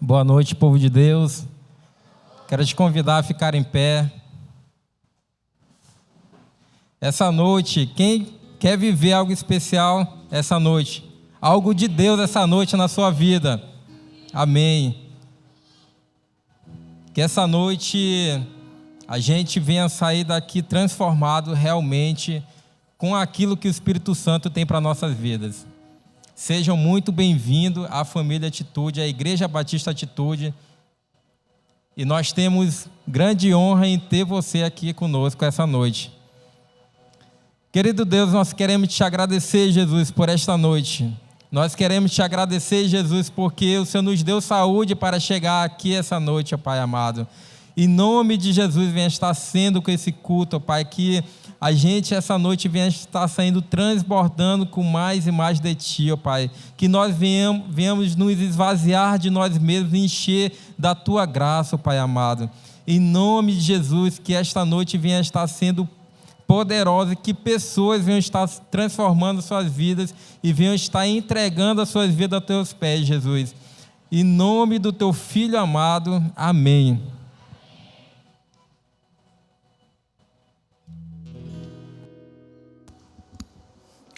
Boa noite, povo de Deus. Quero te convidar a ficar em pé. Essa noite, quem quer viver algo especial essa noite? Algo de Deus essa noite na sua vida. Amém. Que essa noite a gente venha sair daqui transformado realmente com aquilo que o Espírito Santo tem para nossas vidas. Sejam muito bem-vindos à família Atitude, à Igreja Batista Atitude. E nós temos grande honra em ter você aqui conosco essa noite. Querido Deus, nós queremos te agradecer, Jesus, por esta noite. Nós queremos te agradecer, Jesus, porque o Senhor nos deu saúde para chegar aqui essa noite, ó Pai amado. Em nome de Jesus, venha estar sendo com esse culto, ó Pai, que a gente essa noite venha estar saindo transbordando com mais e mais de Ti, ó Pai. Que nós venhamos nos esvaziar de nós mesmos e encher da Tua graça, ó Pai amado. Em nome de Jesus, que esta noite venha estar sendo poderosa, que pessoas venham estar transformando suas vidas e venham estar entregando as suas vidas aos Teus pés, Jesus. Em nome do Teu Filho amado, amém.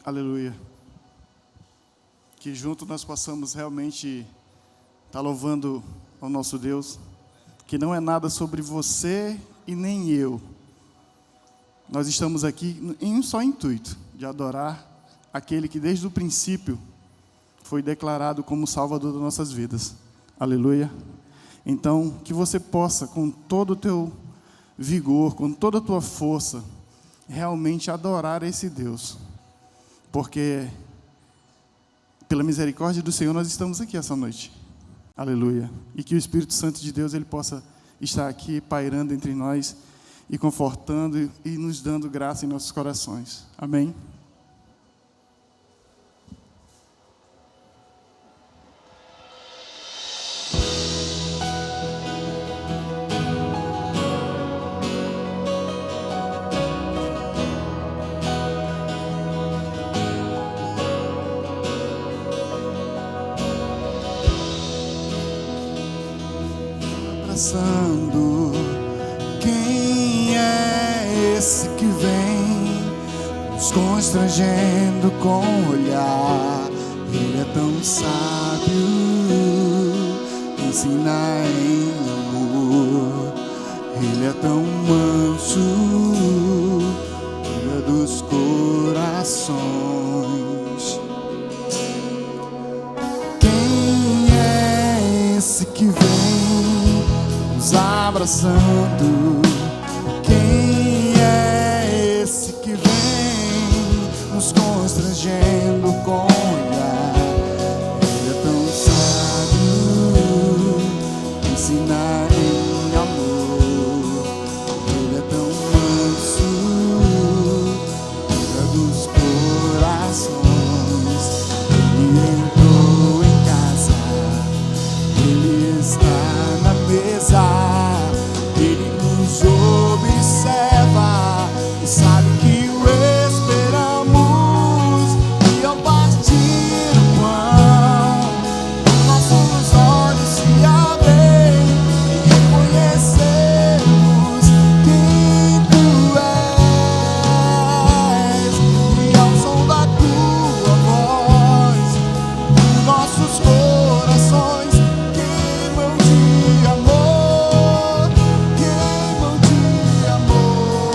Aleluia. Que junto nós possamos realmente estar louvando ao nosso Deus, que não é nada sobre você e nem eu. Nós estamos aqui em um só intuito, de adorar aquele que desde o princípio foi declarado como Salvador das nossas vidas. Aleluia. Então, que você possa, com todo o teu vigor, com toda a tua força, realmente adorar esse Deus. Porque, pela misericórdia do Senhor, nós estamos aqui essa noite. Aleluia. E que o Espírito Santo de Deus, Ele possa estar aqui, pairando entre nós, e confortando e nos dando graça em nossos corações. Amém? Abraçando. Quem é esse que vem nos constrangendo com o olhar? Ele é tão sábio, ensina em amor. Ele é tão manso, cuida dos corações. Quem é esse que vem nos abraçando? Quem é esse que vem nos constrangendo com o olhar? Ele é tão sábio, ensina em amor. Ele é tão manso, cuida dos corações. Ele entrou em casa, Ele está na mesa. Ele nos observa e sabe que o esperamos. E ao partir o pão, nossos olhos se abrem e reconhecemos quem Tu és. E ao som da Tua voz, nossos corações queimam de amor, queimam de amor.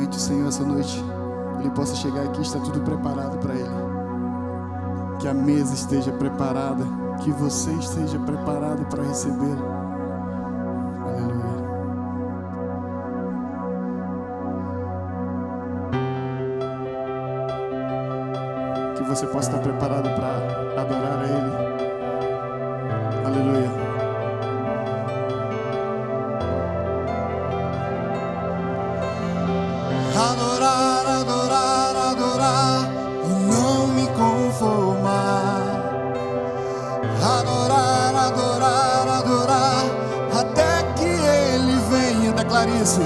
realmente o Senhor essa noite, Ele possa chegar aqui e está tudo preparado para Ele. Que a mesa esteja preparada, que você esteja preparado para recebê-lo. Aleluia. Que você possa estar preparado para adorar a Ele. Aleluia. Adorar, adorar, adorar e não me conformar. Adorar, adorar, adorar até que Ele venha. Declare isso.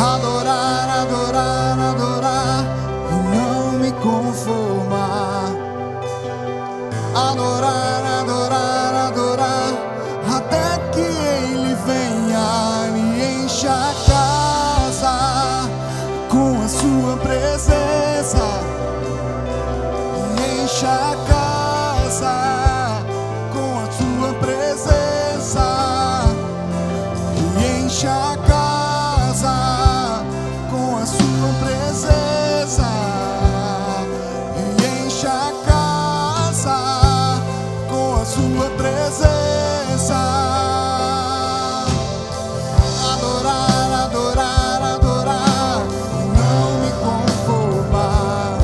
Adorar, adorar, adorar e não me conformar. Adorar, adorar, adorar até que Ele venha. Me encha a casa com a sua presença. Me encha a casa com a sua presença. Me encha a casa com a sua presença. Me encha a casa com a sua presença. Adorar, adorar, adorar e não me conformar.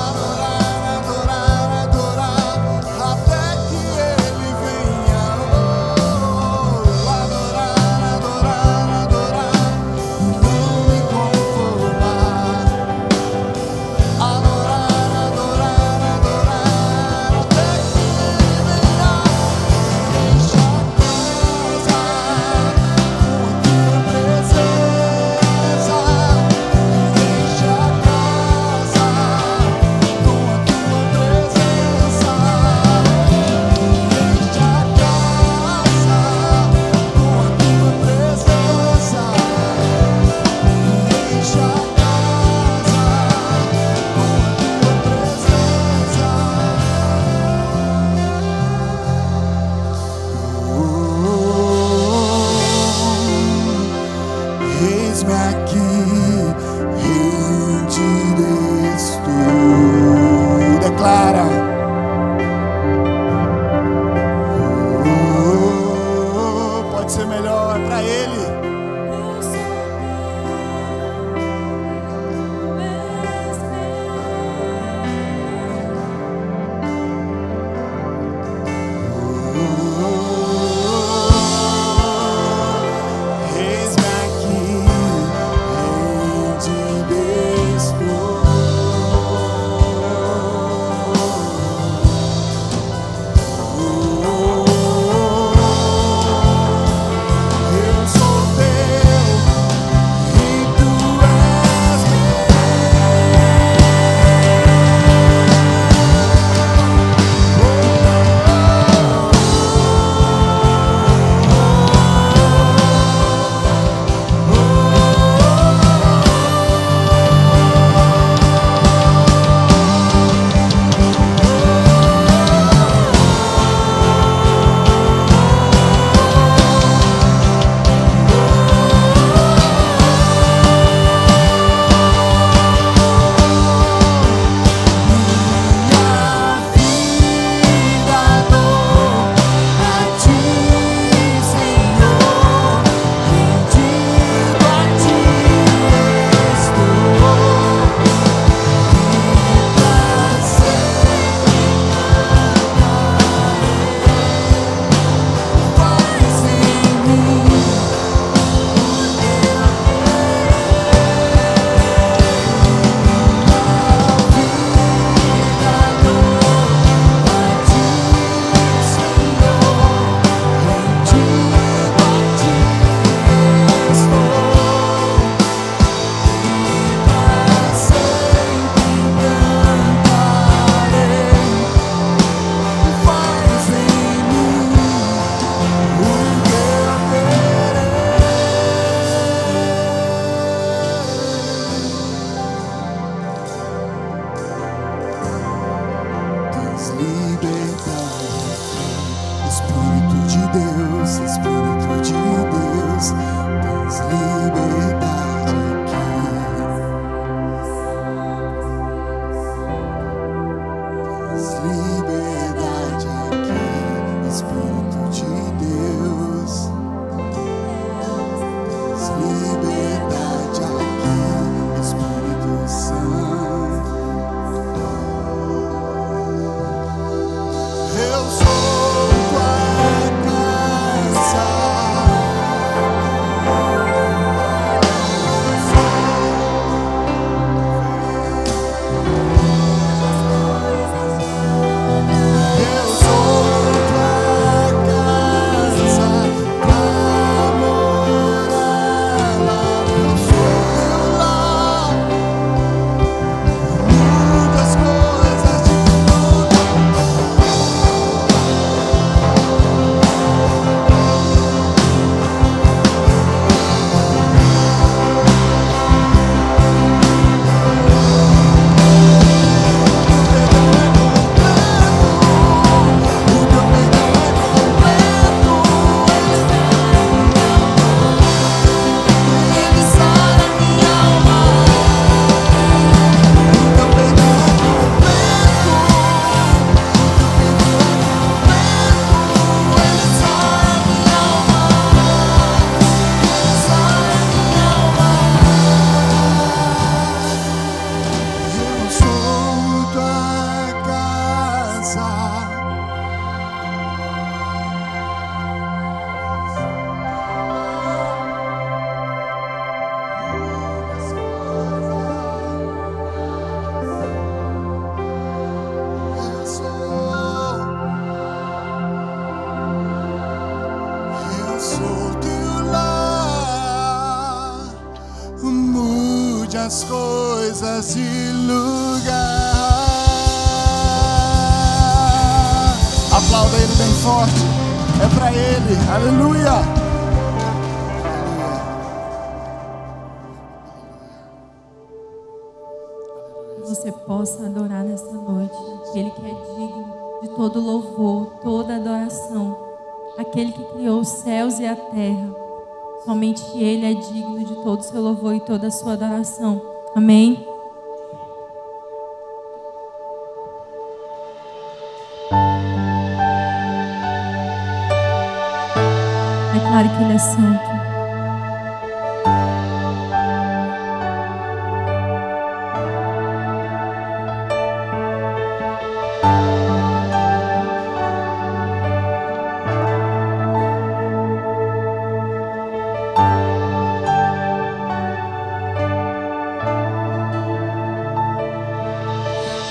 Adorar, adorar, adorar até que Ele venha. Adorar, adorar, adorar e não me conformar. Adorar, adorar, adorar até que Ele venha. as coisas de lugar. Aplauda Ele bem forte. É para Ele. Aleluia. Você possa adorar nessa noite aquele que é digno de todo louvor, toda adoração, aquele que criou os céus e a terra. Somente Ele é digno de todo o seu louvor e toda a sua adoração. Amém? Declare que Ele é santo.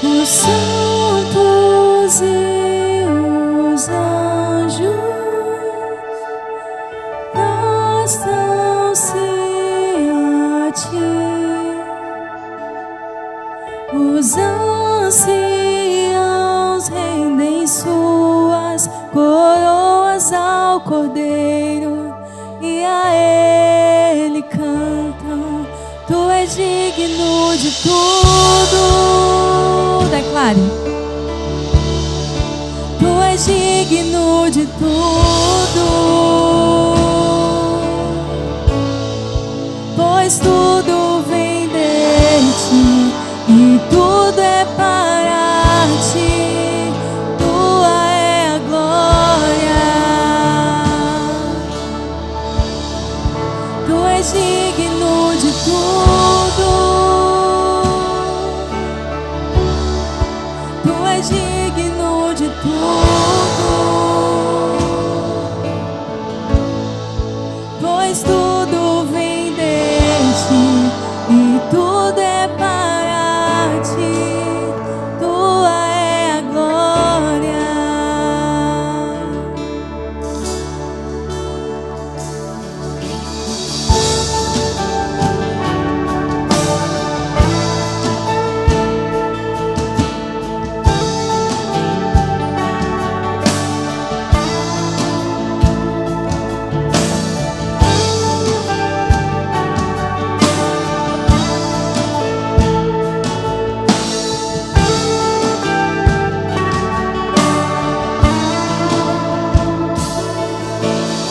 Os santos e os anjos prostram-se a ti. Os anciãos rendem suas coroas ao Cordeiro e a Ele cantam. Tu és digno de tudo. Declare. Tu és digno de tudo, pois tudo vem de ti e tudo é para ti. Tua é a glória. Tu és digno de tudo. Tu és digno de tudo, pois tudo vem de ti e tudo é para ti. Tua é a glória.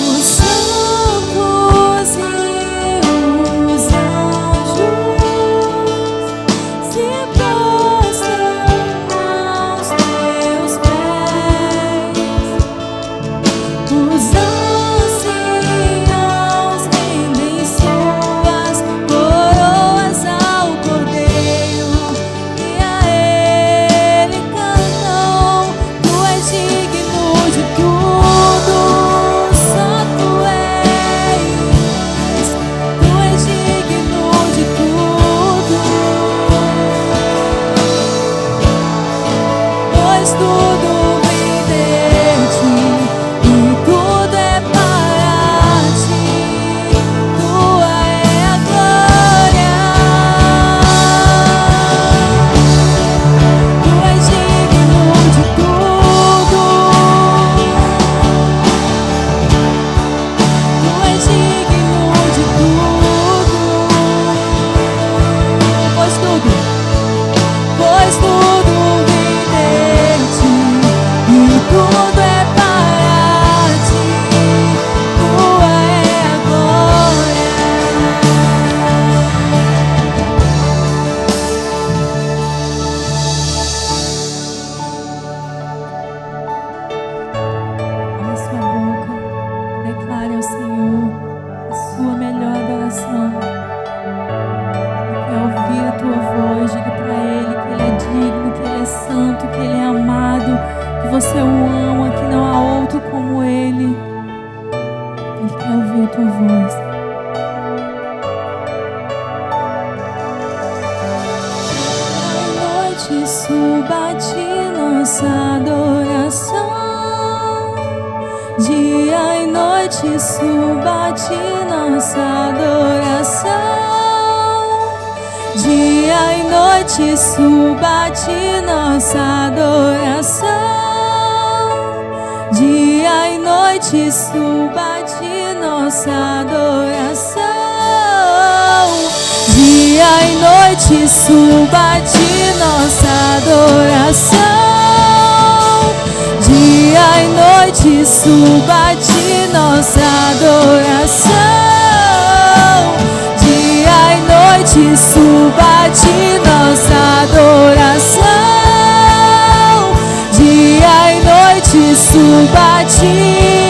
Os santos e os anjos se prostram aos teus pés. Os anciãos rendem suas coroas ao Cordeiro e a Ele cantam. Tu és digno de tudo. Só tu és digno de tudo, pois tudo vem de ti e tudo é para ti. Tua é a glória. Tu és digno de tudo. Tu és digno de tudo, pois tudo vem de ti e tudo é para ti. Tua é a glória. Abra sua boca, declare ao Senhor a sua melhor adoração. Quer ouvir a tua voz, diga para Ele que Ele é digno, que Ele é santo, que Ele é amado, que você o ama, que não há outro como Ele. Ele quer ouvir a tua voz. À noite suba a ti nossa adoração. Dia e noite suba a ti nossa adoração. Dia e noite suba-te nossa adoração. Dia e noite suba-te nossa adoração. Dia e noite suba-te nossa adoração. Dia e noite suba-te nossa adoração. Dia e noite suba-te nossa adoração. Dia e noite suba-te.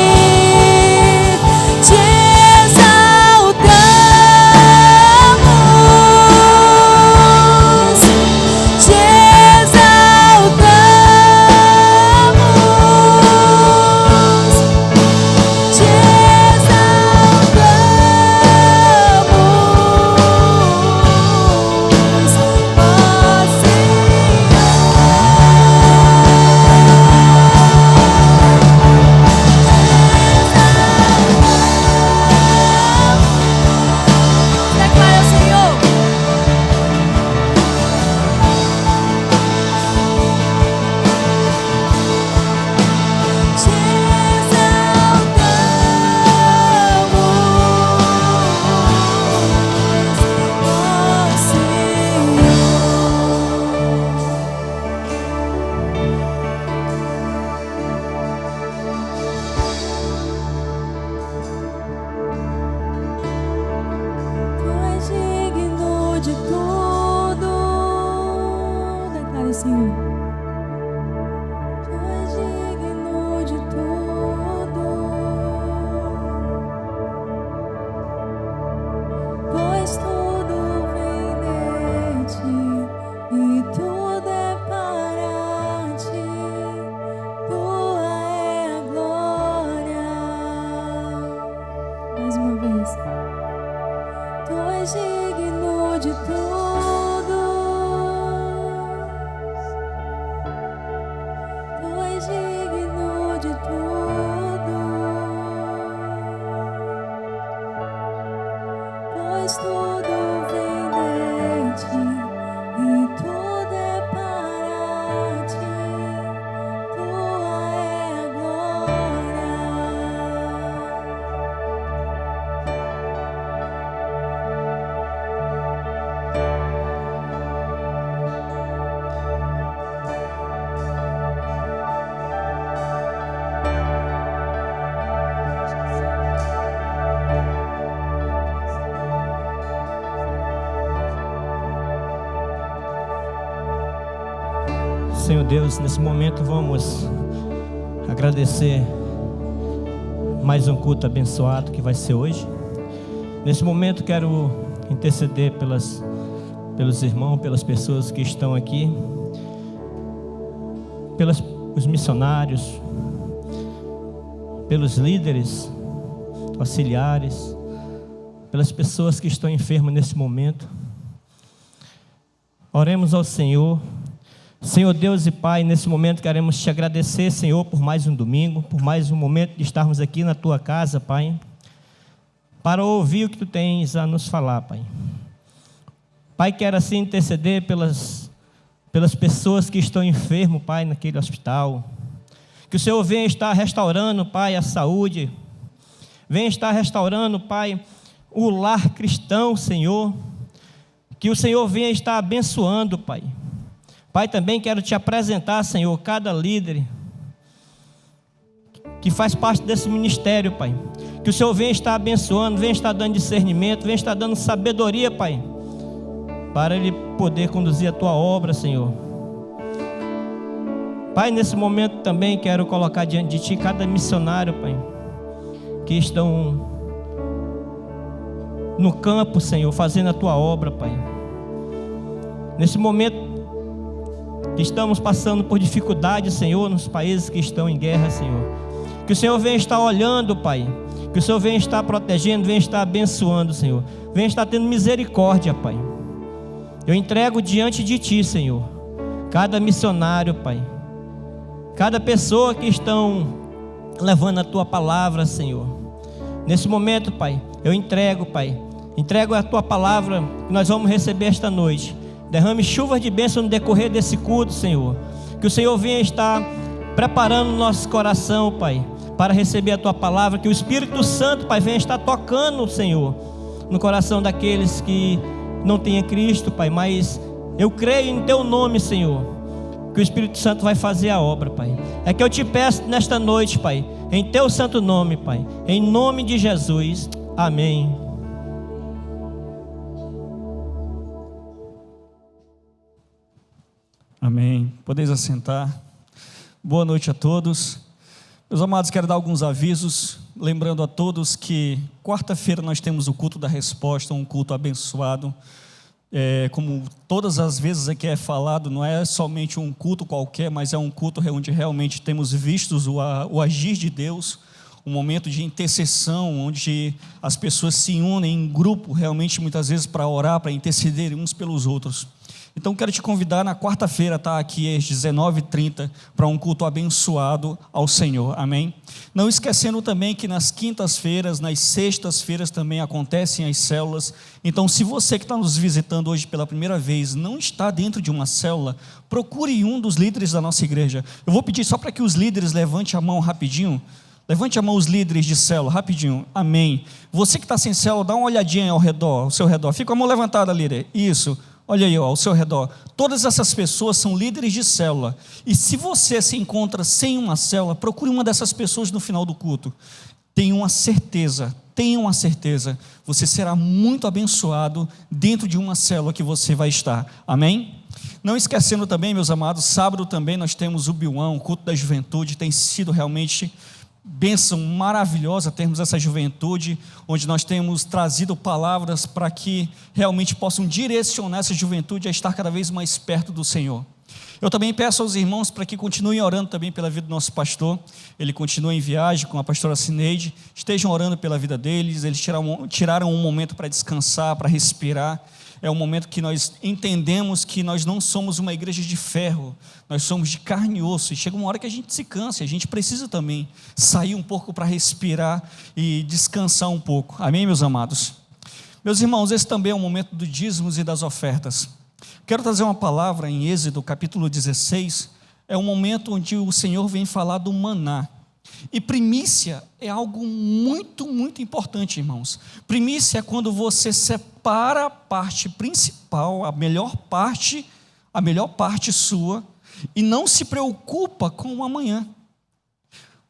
Senhor Deus, nesse momento vamos agradecer mais um culto abençoado que vai ser hoje. Nesse momento quero interceder pelos irmãos, pelas pessoas que estão aqui, pelos missionários, pelos líderes, auxiliares, pelas pessoas que estão enfermas nesse momento. Oremos ao Senhor. Senhor Deus e Pai, nesse momento queremos te agradecer, Senhor, por mais um domingo, por mais um momento de estarmos aqui na Tua casa, Pai, para ouvir o que Tu tens a nos falar, Pai. Pai, quero assim interceder pelas pessoas que estão enfermas, Pai, naquele hospital. Que o Senhor venha estar restaurando, Pai, a saúde. Venha estar restaurando, Pai, o lar cristão, Senhor. Que o Senhor venha estar abençoando, Pai. Pai, também quero te apresentar, Senhor, cada líder que faz parte desse ministério, Pai. Que o Senhor venha estar abençoando, venha estar dando discernimento, venha estar dando sabedoria, Pai, para ele poder conduzir a Tua obra, Senhor. Pai, nesse momento também quero colocar diante de Ti cada missionário, Pai, que estão no campo, Senhor, fazendo a Tua obra, Pai. Nesse momento que estamos passando por dificuldades, Senhor, nos países que estão em guerra, Senhor. Que o Senhor venha estar olhando, Pai. Que o Senhor venha estar protegendo, venha estar abençoando, Senhor. Venha estar tendo misericórdia, Pai. Eu entrego diante de Ti, Senhor, cada missionário, Pai. Cada pessoa que estão levando a Tua palavra, Senhor. Nesse momento, Pai, eu entrego, Pai, Entrego a tua palavra que nós vamos receber esta noite. Derrame chuvas de bênção no decorrer desse culto, Senhor. Que o Senhor venha estar preparando o nosso coração, Pai, para receber a tua palavra. Que o Espírito Santo, Pai, venha estar tocando, Senhor, no coração daqueles que não têm Cristo, Pai. Mas eu creio em teu nome, Senhor, que o Espírito Santo vai fazer a obra, Pai. É que eu te peço nesta noite, Pai, em teu santo nome, Pai, em nome de Jesus. Amém. Amém. Podeis assentar. Boa noite a todos. Meus amados, quero dar alguns avisos, lembrando a todos que quarta-feira nós temos o culto da resposta, um culto abençoado. Como todas as vezes aqui é falado, não é somente um culto qualquer, mas é um culto onde realmente temos vistos o agir de Deus, um momento de intercessão, onde as pessoas se unem em grupo, realmente muitas vezes para orar, para interceder uns pelos outros. Então quero te convidar na quarta-feira, tá, aqui às 19h30, para um culto abençoado ao Senhor, amém? Não esquecendo também que nas quintas-feiras, nas sextas-feiras também acontecem as células. Então, se você que está nos visitando hoje pela primeira vez não está dentro de uma célula, procure um dos líderes da nossa igreja. Eu vou pedir só para que os líderes levantem a mão rapidinho. Levante a mão os líderes de célula, rapidinho, amém. Você que está sem célula, dá uma olhadinha ao seu redor, fica com a mão levantada, líder, isso. Olha aí, ao seu redor, todas essas pessoas são líderes de célula, e se você se encontra sem uma célula, procure uma dessas pessoas no final do culto. Tenha uma certeza, você será muito abençoado dentro de uma célula que você vai estar, amém? Não esquecendo também, meus amados, sábado também nós temos o Biuão, o culto da juventude, tem sido realmente bênção maravilhosa termos essa juventude, onde nós temos trazido palavras para que realmente possam direcionar essa juventude a estar cada vez mais perto do Senhor. Eu também peço aos irmãos para que continuem orando também pela vida do nosso pastor. Ele continua em viagem com a pastora Cineide, estejam orando pela vida deles. Eles tiraram um momento para descansar, para respirar. É um momento que nós entendemos que nós não somos uma igreja de ferro, nós somos de carne e osso, e chega uma hora que a gente se cansa, a gente precisa também sair um pouco para respirar e descansar um pouco, amém, meus amados? Meus irmãos, esse também é o momento dos dízimos e das ofertas. Quero trazer uma palavra em Êxodo, capítulo 16, é um momento onde o Senhor vem falar do maná. E primícia é algo muito, muito importante, irmãos. Primícia é quando você separa a parte principal, a melhor parte sua, e não se preocupa com o amanhã.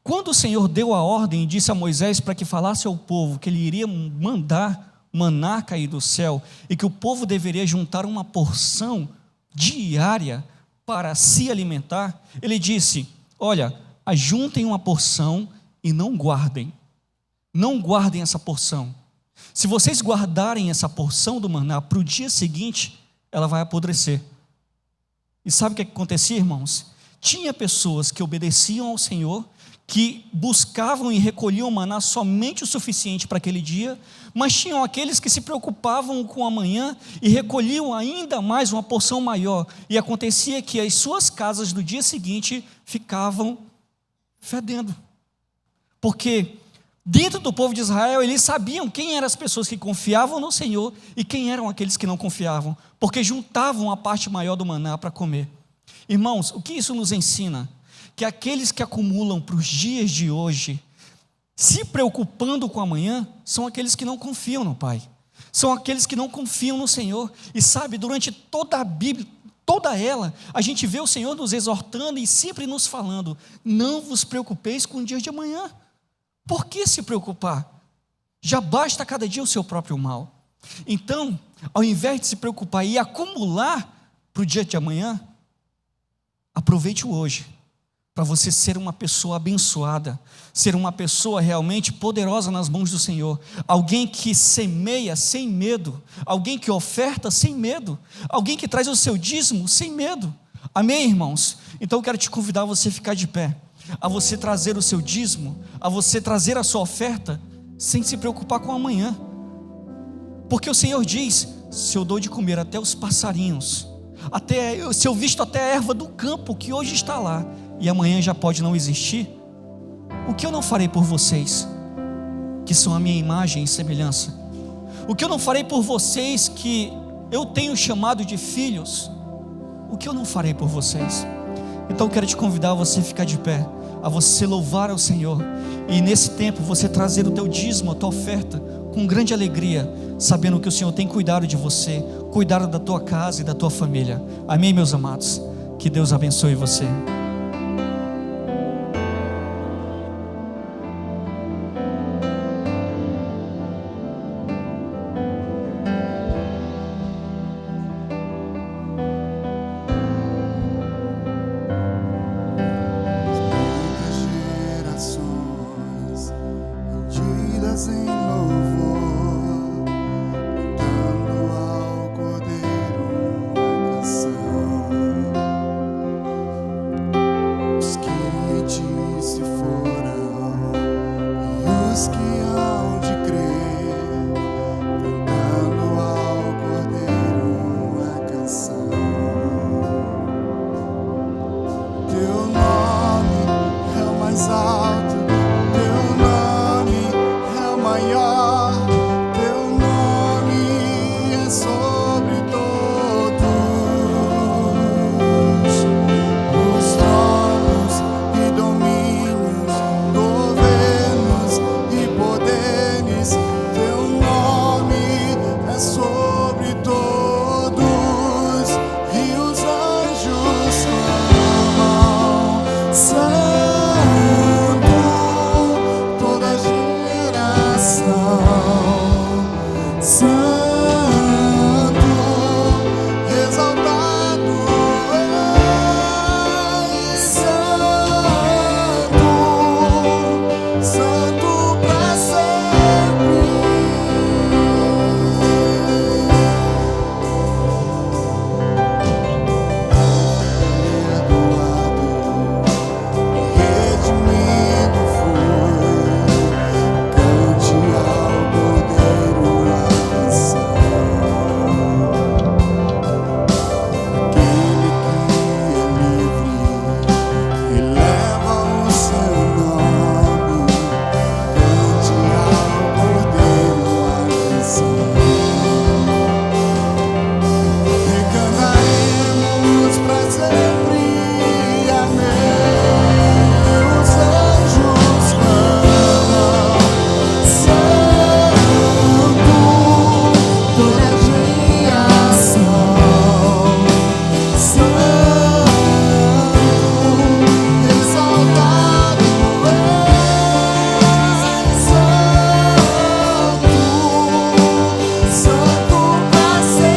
Quando o Senhor deu a ordem e disse a Moisés para que falasse ao povo que ele iria mandar maná cair do céu, e que o povo deveria juntar uma porção diária para se alimentar, ele disse: olha, ajuntem uma porção e não guardem essa porção. Se vocês guardarem essa porção do maná para o dia seguinte, ela vai apodrecer. E sabe o que acontecia, irmãos? Tinha pessoas que obedeciam ao Senhor, que buscavam e recolhiam o maná somente o suficiente para aquele dia, mas tinham aqueles que se preocupavam com o amanhã e recolhiam ainda mais uma porção maior, e acontecia que as suas casas do dia seguinte ficavam fedendo, porque dentro do povo de Israel eles sabiam quem eram as pessoas que confiavam no Senhor e quem eram aqueles que não confiavam, porque juntavam a parte maior do maná para comer. Irmãos, o que isso nos ensina? Que aqueles que acumulam para os dias de hoje, se preocupando com amanhã, são aqueles que não confiam no Pai, são aqueles que não confiam no Senhor. E sabe, durante toda a Bíblia, toda ela, a gente vê o Senhor nos exortando e sempre nos falando: não vos preocupeis com o dia de amanhã. Por que se preocupar? Já basta cada dia o seu próprio mal. Então, ao invés de se preocupar e acumular para o dia de amanhã, aproveite o hoje, para você ser uma pessoa abençoada, ser uma pessoa realmente poderosa nas mãos do Senhor, alguém que semeia sem medo, alguém que oferta sem medo, alguém que traz o seu dízimo sem medo, amém, irmãos? Então eu quero te convidar a você ficar de pé, a você trazer o seu dízimo, a você trazer a sua oferta, sem se preocupar com amanhã, porque o Senhor diz: se eu dou de comer até os passarinhos, se eu visto até a erva do campo que hoje está lá, e amanhã já pode não existir, o que eu não farei por vocês, que são a minha imagem e semelhança? O que eu não farei por vocês que eu tenho chamado de filhos? O que eu não farei por vocês? Então eu quero te convidar a você ficar de pé, a você louvar ao Senhor, e nesse tempo você trazer o teu dízimo, a tua oferta, com grande alegria, sabendo que o Senhor tem cuidado de você, cuidado da tua casa e da tua família. Amém, meus amados? Que Deus abençoe você. Em louvor, cantando ao Cordeiro uma canção. Os que de se foram e os que hão de crer, cantando ao Cordeiro uma canção. Teu nome é o mais alto, teu nome é o maior, teu nome é sobre todos os tronos e domínios, governos e poderes. Teu nome é sobre todos, e os anjos clamam: Santo, toda geração. Santo, exaltado és, Santo, Santo pra sempre. Perdoado, redimido fui. Cante ao Cordeiro a canção. Aquele que é livre e leva o seu nome. Cante ao Cordeiro a canção. E cantaremos pra sempre. Amém. Os anjos clamam: Santo, toda geração. Santo, exaltado és, Santo, Santo pra sempre.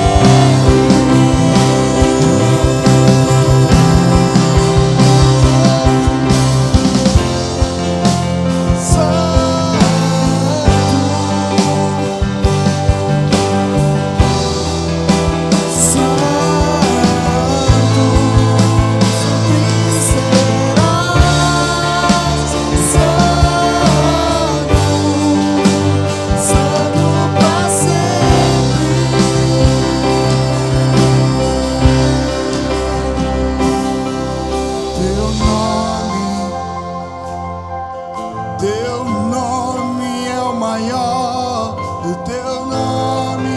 Teu nome é o maior, o teu nome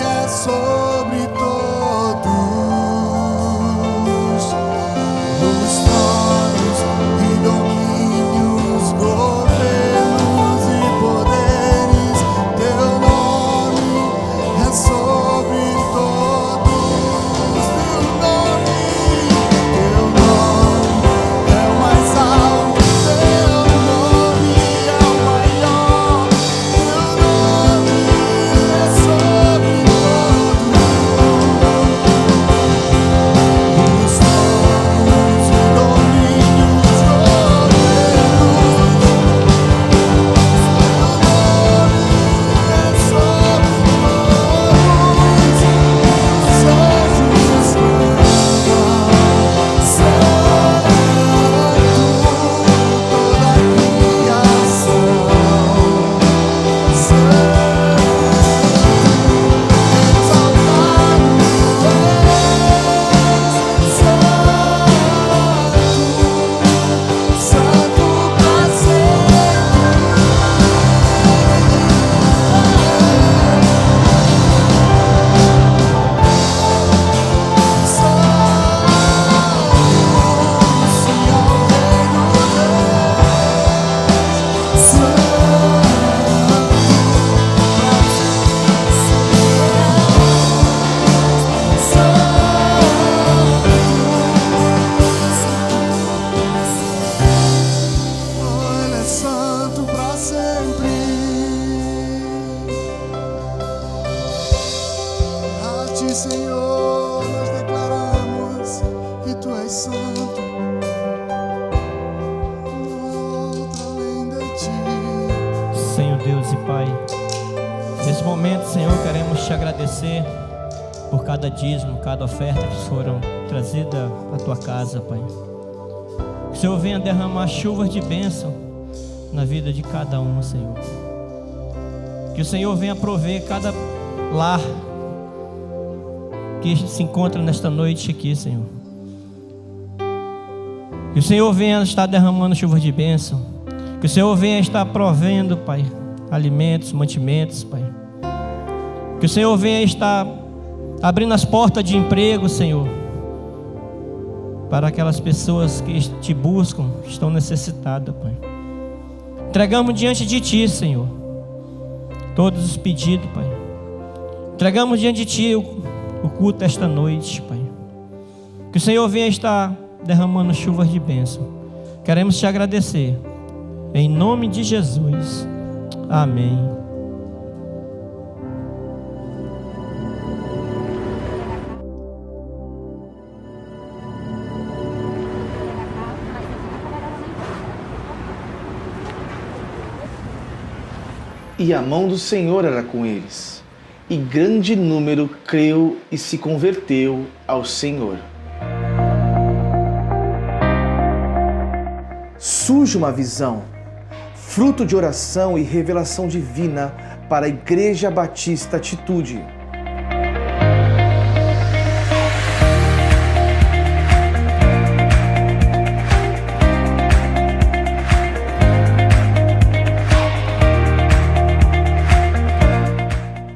é sobre todos os tronos e domínios, governos e poderes. Teu nome é sobre todos. Teu nome é o mais alto, teu nome é o maior, teu nome Deus e Pai, nesse momento, Senhor, queremos te agradecer por cada dízimo, cada oferta que foram trazidas à tua casa, Pai. Que o Senhor venha derramar chuvas de bênção na vida de cada um, Senhor. Que o Senhor venha prover cada lar que se encontra nesta noite aqui, Senhor. Que o Senhor venha estar derramando chuvas de bênção. Que o Senhor venha estar provendo, Pai, alimentos, mantimentos, Pai. Que o Senhor venha estar abrindo as portas de emprego, Senhor, para aquelas pessoas que te buscam, estão necessitadas, Pai. Entregamos diante de Ti, Senhor, todos os pedidos, Pai. Entregamos diante de Ti o culto esta noite, Pai. Que o Senhor venha estar derramando chuvas de bênção. Queremos Te agradecer, em nome de Jesus. Amém. E a mão do Senhor era com eles, e grande número creu e se converteu ao Senhor. Surge uma visão, fruto de oração e revelação divina para a Igreja Batista Atitude.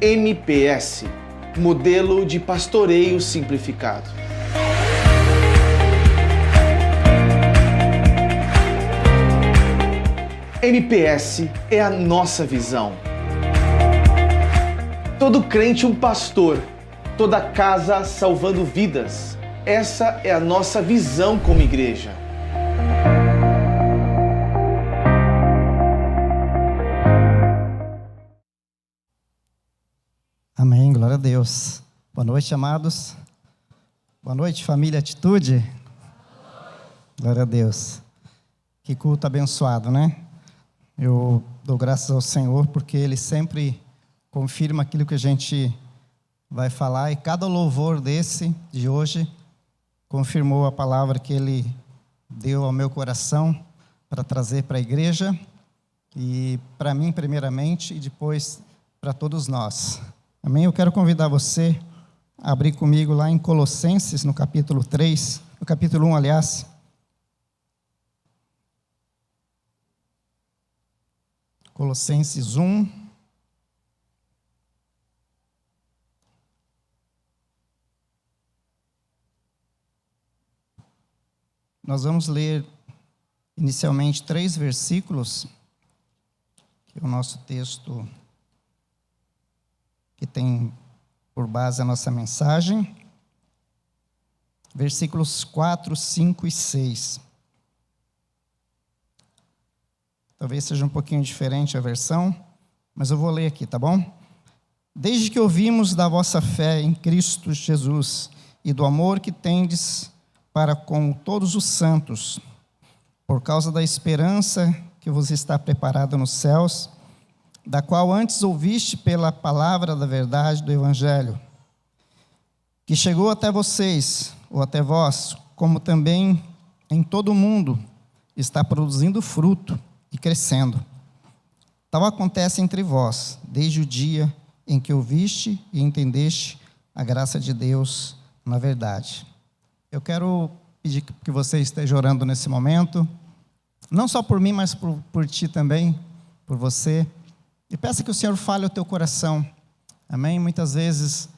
MPS, Modelo de Pastoreio Simplificado. MPS é a nossa visão. Todo crente um pastor, toda casa salvando vidas. Essa é a nossa visão como igreja. Amém, glória a Deus. Boa noite, amados. Boa noite, família Atitude. Glória a Deus. Que culto abençoado, né? Eu dou graças ao Senhor porque Ele sempre confirma aquilo que a gente vai falar, e cada louvor desse, de hoje, confirmou a palavra que Ele deu ao meu coração para trazer para a igreja, e para mim primeiramente, e depois para todos nós. Amém? Eu quero convidar você a abrir comigo lá em Colossenses, no capítulo 3, no capítulo 1, aliás. Colossenses 1. Nós vamos ler inicialmente 3 versículos, que é o nosso texto que tem por base a nossa mensagem. Versículos 4, 5 e 6. Talvez seja um pouquinho diferente a versão, mas eu vou ler aqui, tá bom? Desde que ouvimos da vossa fé em Cristo Jesus e do amor que tendes para com todos os santos, por causa da esperança que vos está preparada nos céus, da qual antes ouviste pela palavra da verdade do Evangelho, que chegou até vocês, ou até vós, como também em todo o mundo, está produzindo fruto e crescendo. Tal acontece entre vós, desde o dia em que ouviste e entendeste a graça de Deus na verdade. Eu quero pedir que você esteja orando nesse momento, não só por mim, mas por ti também, por você, e peça que o Senhor fale ao teu coração, amém? Muitas vezes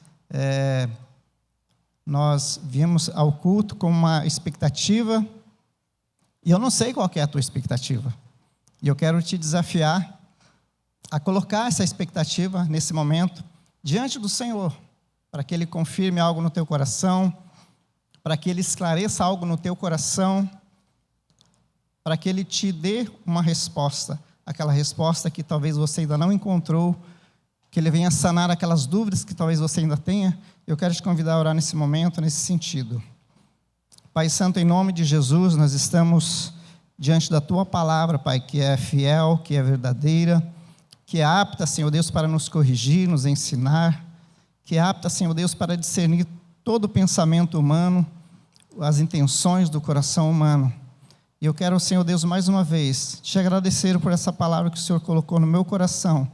nós viemos ao culto com uma expectativa, e eu não sei qual que é a tua expectativa, e eu quero te desafiar a colocar essa expectativa nesse momento diante do Senhor, para que Ele confirme algo no teu coração, para que Ele esclareça algo no teu coração, para que Ele te dê uma resposta, aquela resposta que talvez você ainda não encontrou, que Ele venha sanar aquelas dúvidas que talvez você ainda tenha. Eu quero te convidar a orar nesse momento, nesse sentido. Pai Santo, em nome de Jesus, nós estamos diante da Tua palavra, Pai, que é fiel, que é verdadeira, que é apta, Senhor Deus, para nos corrigir, nos ensinar, que é apta, Senhor Deus, para discernir todo o pensamento humano, as intenções do coração humano. E eu quero, Senhor Deus, mais uma vez, te agradecer por essa palavra que o Senhor colocou no meu coração,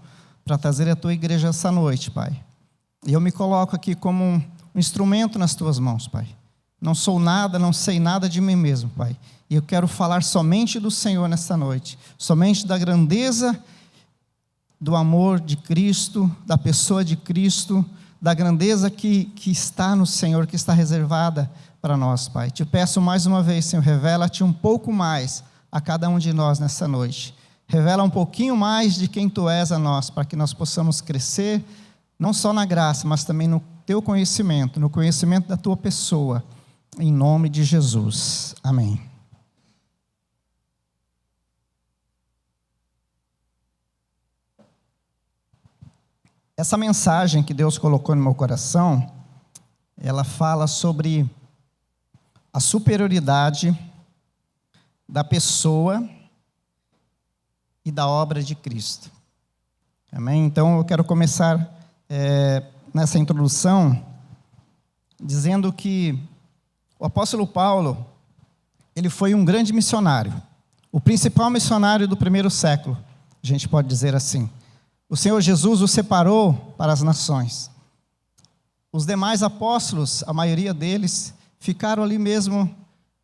para trazer à tua igreja essa noite, Pai. E eu me coloco aqui como um instrumento nas tuas mãos, Pai. Não sou nada, não sei nada de mim mesmo, Pai. E eu quero falar somente do Senhor nessa noite, somente da grandeza do amor de Cristo, da pessoa de Cristo, da grandeza que está no Senhor, que está reservada para nós, Pai. Te peço mais uma vez, Senhor, revela-te um pouco mais a cada um de nós nessa noite. Revela um pouquinho mais de quem Tu és a nós, para que nós possamos crescer, não só na graça, mas também no Teu conhecimento, no conhecimento da Tua pessoa, em nome de Jesus. Amém. Essa mensagem que Deus colocou no meu coração, ela fala sobre a superioridade da pessoa e da obra de Cristo. Amém? Então eu quero começar nessa introdução dizendo que o apóstolo Paulo, ele foi um grande missionário, o principal missionário do primeiro século, a gente pode dizer assim. O Senhor Jesus o separou para as nações. Os demais apóstolos, a maioria deles, ficaram ali mesmo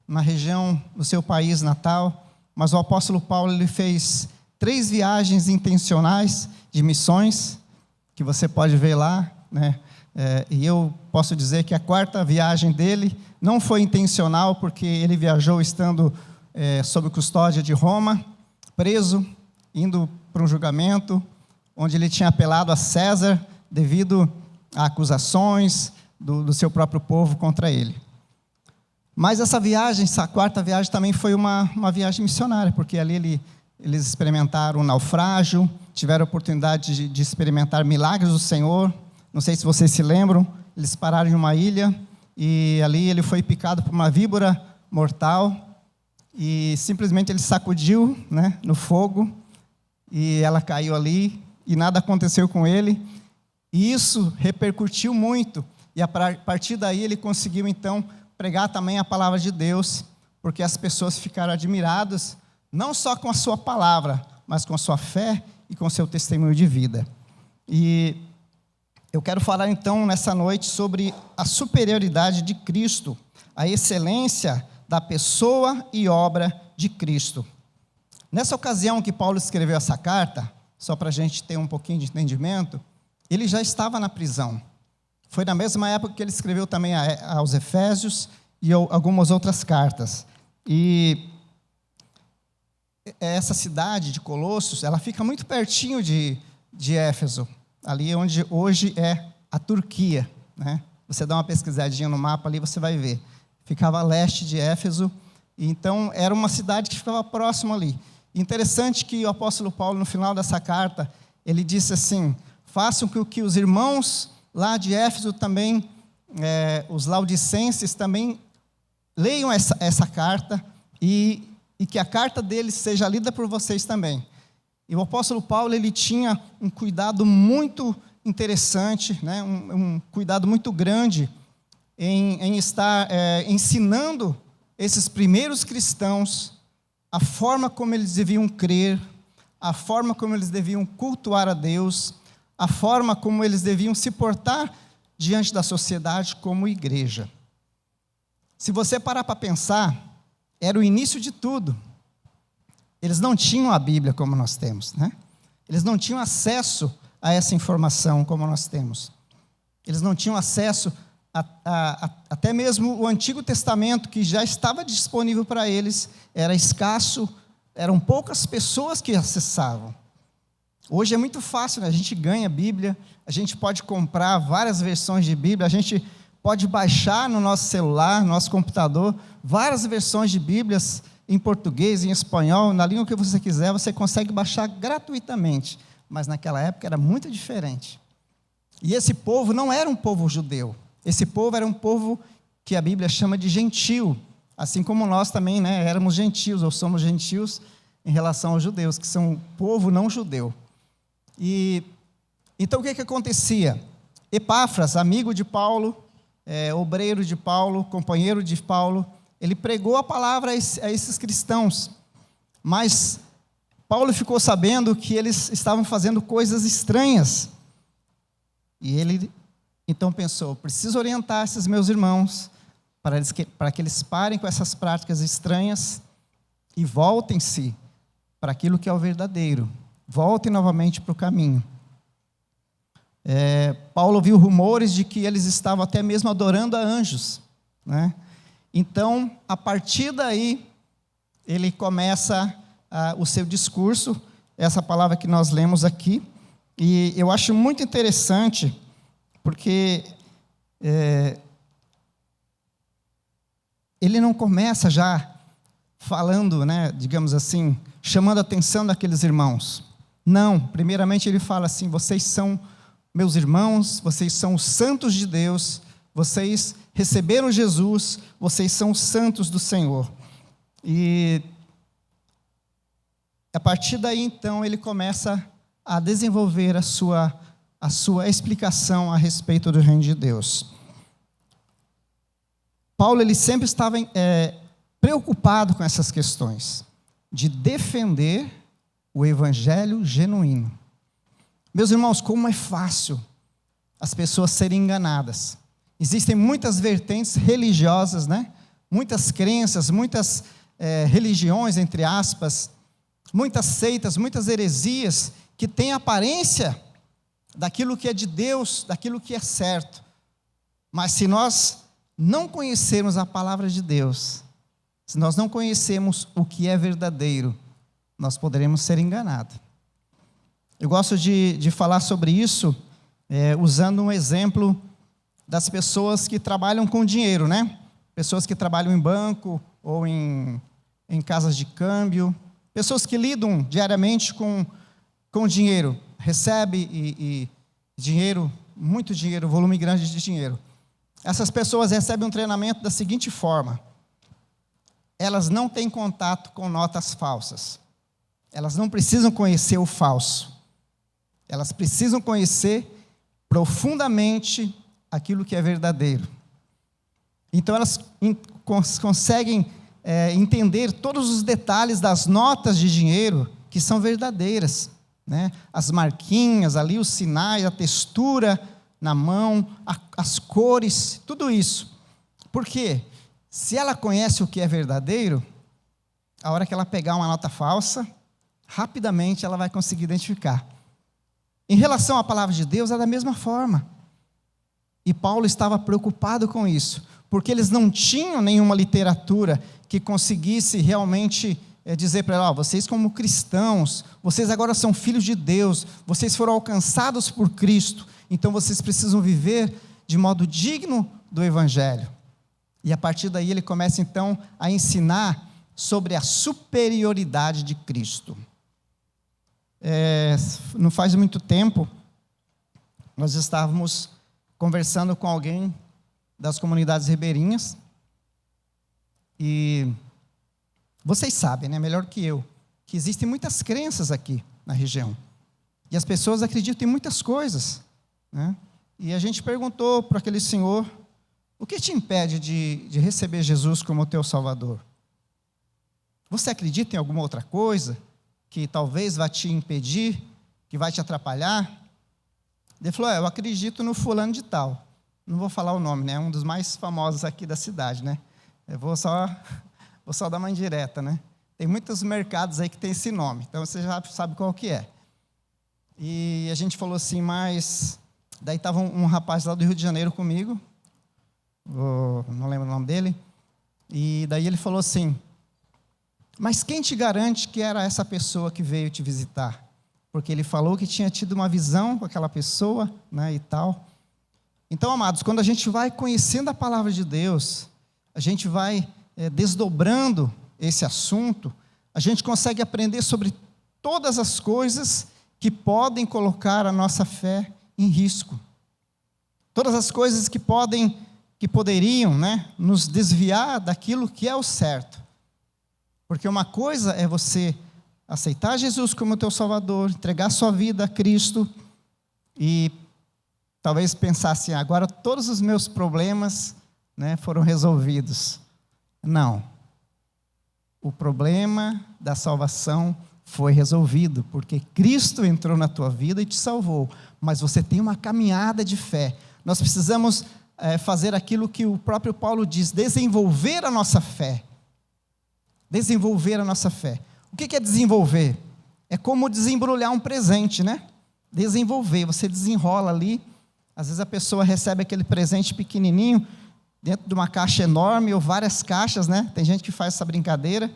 na região do seu país natal, mas o apóstolo Paulo ele fez 3 viagens intencionais de missões, que você pode ver lá, né? E eu posso dizer que a 4ª viagem dele não foi intencional, porque ele viajou estando sob custódia de Roma, preso, indo para um julgamento, onde ele tinha apelado a César devido a acusações do seu próprio povo contra ele. Mas essa 4ª viagem também foi uma viagem missionária, porque ali eles experimentaram um naufrágio, tiveram a oportunidade de experimentar milagres do Senhor. Não sei se vocês se lembram, eles pararam em uma ilha e ali ele foi picado por uma víbora mortal e simplesmente ele sacudiu, né, no fogo e ela caiu ali e nada aconteceu com ele. E isso repercutiu muito e a partir daí ele conseguiu então pregar também a palavra de Deus, porque as pessoas ficaram admiradas, não só com a sua palavra, mas com a sua fé e com o seu testemunho de vida. E eu quero falar então nessa noite sobre a superioridade de Cristo, a excelência da pessoa e obra de Cristo. Nessa ocasião que Paulo escreveu essa carta, só para a gente ter um pouquinho de entendimento, ele já estava na prisão. Foi na mesma época que ele escreveu também aos Efésios e algumas outras cartas. E essa cidade de Colossos, ela fica muito pertinho de Éfeso, ali onde hoje é a Turquia, né? Você dá uma pesquisadinha no mapa ali, você vai ver. Ficava a leste de Éfeso, e então era uma cidade que ficava próxima ali. Interessante que o apóstolo Paulo, no final dessa carta, ele disse assim: façam que os irmãos lá de Éfeso também, os laudicenses também, leiam essa carta e que a carta deles seja lida por vocês também. E o apóstolo Paulo, ele tinha um cuidado muito interessante, né? um cuidado muito grande em estar ensinando esses primeiros cristãos a forma como eles deviam crer, a forma como eles deviam cultuar a Deus, a forma como eles deviam se portar diante da sociedade como igreja. Se você parar para pensar, era o início de tudo. Eles não tinham a Bíblia como nós temos, né? Eles não tinham acesso a essa informação como nós temos. Eles não tinham acesso até mesmo o Antigo Testamento, que já estava disponível para eles, era escasso, eram poucas pessoas que acessavam. Hoje é muito fácil, né? A gente ganha a Bíblia, a gente pode comprar várias versões de Bíblia, a gente pode baixar no nosso celular, no nosso computador, várias versões de Bíblias em português, em espanhol, na língua que você quiser, você consegue baixar gratuitamente. Mas naquela época era muito diferente. E esse povo não era um povo judeu. Esse povo era um povo que a Bíblia chama de gentio, assim como nós também, né, éramos gentios, ou somos gentios em relação aos judeus, que são um povo não judeu. E então o que acontecia? Epáfras, amigo de Paulo, obreiro de Paulo, companheiro de Paulo, ele pregou a palavra a esses cristãos, mas Paulo ficou sabendo que eles estavam fazendo coisas estranhas, e ele então pensou: preciso orientar esses meus irmãos, para que eles parem com essas práticas estranhas e voltem-se para aquilo que é o verdadeiro, voltem novamente para o caminho. Paulo ouviu rumores de que eles estavam até mesmo adorando a anjos, né? Então, a partir daí, ele começa o seu discurso, essa palavra que nós lemos aqui, e eu acho muito interessante, porque ele não começa já falando, né, digamos assim, chamando a atenção daqueles irmãos. Não, primeiramente ele fala assim: vocês são meus irmãos, vocês são os santos de Deus, vocês receberam Jesus, vocês são os santos do Senhor. E a partir daí, então, ele começa a desenvolver a sua explicação a respeito do reino de Deus. Paulo, ele sempre estava preocupado com essas questões, de defender o evangelho genuíno. Meus irmãos, como é fácil as pessoas serem enganadas. Existem muitas vertentes religiosas, né? Muitas crenças, muitas religiões, entre aspas, muitas seitas, muitas heresias, que têm aparência daquilo que é de Deus, daquilo que é certo. Mas se nós não conhecermos a palavra de Deus, se nós não conhecermos o que é verdadeiro, nós poderemos ser enganados. Eu gosto de falar sobre isso usando um exemplo das pessoas que trabalham com dinheiro, né? Pessoas que trabalham em banco ou em casas de câmbio, pessoas que lidam diariamente com dinheiro, recebe e dinheiro, muito dinheiro, volume grande de dinheiro. Essas pessoas recebem um treinamento da seguinte forma: elas não têm contato com notas falsas, elas não precisam conhecer o falso, elas precisam conhecer profundamente aquilo que é verdadeiro. Então elas conseguem entender todos os detalhes das notas de dinheiro que são verdadeiras, né? As marquinhas ali, os sinais, a textura na mão, as cores, tudo isso. Por quê? Se ela conhece o que é verdadeiro, a hora que ela pegar uma nota falsa, rapidamente ela vai conseguir identificar. Em relação à palavra de Deus, é da mesma forma. E Paulo estava preocupado com isso, porque eles não tinham nenhuma literatura que conseguisse realmente dizer para ela: vocês como cristãos, vocês agora são filhos de Deus, vocês foram alcançados por Cristo, então vocês precisam viver de modo digno do Evangelho. E a partir daí ele começa então a ensinar sobre a superioridade de Cristo. Não faz muito tempo, nós estávamos conversando com alguém das comunidades ribeirinhas, e vocês sabem, né, melhor que eu, que existem muitas crenças aqui na região, e as pessoas acreditam em muitas coisas, né? E a gente perguntou para aquele senhor: o que te impede de receber Jesus como teu Salvador? Você acredita em alguma outra coisa que talvez vá te impedir, que vai te atrapalhar? Ele falou: eu acredito no fulano de tal. Não vou falar o nome, né? É um dos mais famosos aqui da cidade, né? Eu vou só dar uma indireta, né? Tem muitos mercados aí que tem esse nome, então você já sabe qual que é. E a gente falou assim, mas... Daí estava um rapaz lá do Rio de Janeiro comigo, não lembro o nome dele, e daí ele falou assim: mas quem te garante que era essa pessoa que veio te visitar? Porque ele falou que tinha tido uma visão com aquela pessoa, né, e tal. Então, amados, quando a gente vai conhecendo a palavra de Deus, a gente vai desdobrando esse assunto, a gente consegue aprender sobre todas as coisas que podem colocar a nossa fé em risco. Todas as coisas que poderiam, né, nos desviar daquilo que é o certo. Porque uma coisa é você aceitar Jesus como teu Salvador, entregar sua vida a Cristo e talvez pensar assim, agora todos os meus problemas, né, foram resolvidos. Não. O problema da salvação foi resolvido, porque Cristo entrou na tua vida e te salvou. Mas você tem uma caminhada de fé. Nós precisamos fazer aquilo que o próprio Paulo diz, desenvolver a nossa fé. Desenvolver a nossa fé. O que é desenvolver? É como desembrulhar um presente, né? Desenvolver, você desenrola ali. Às vezes a pessoa recebe aquele presente pequenininho, dentro de uma caixa enorme, ou várias caixas, né? Tem gente que faz essa brincadeira.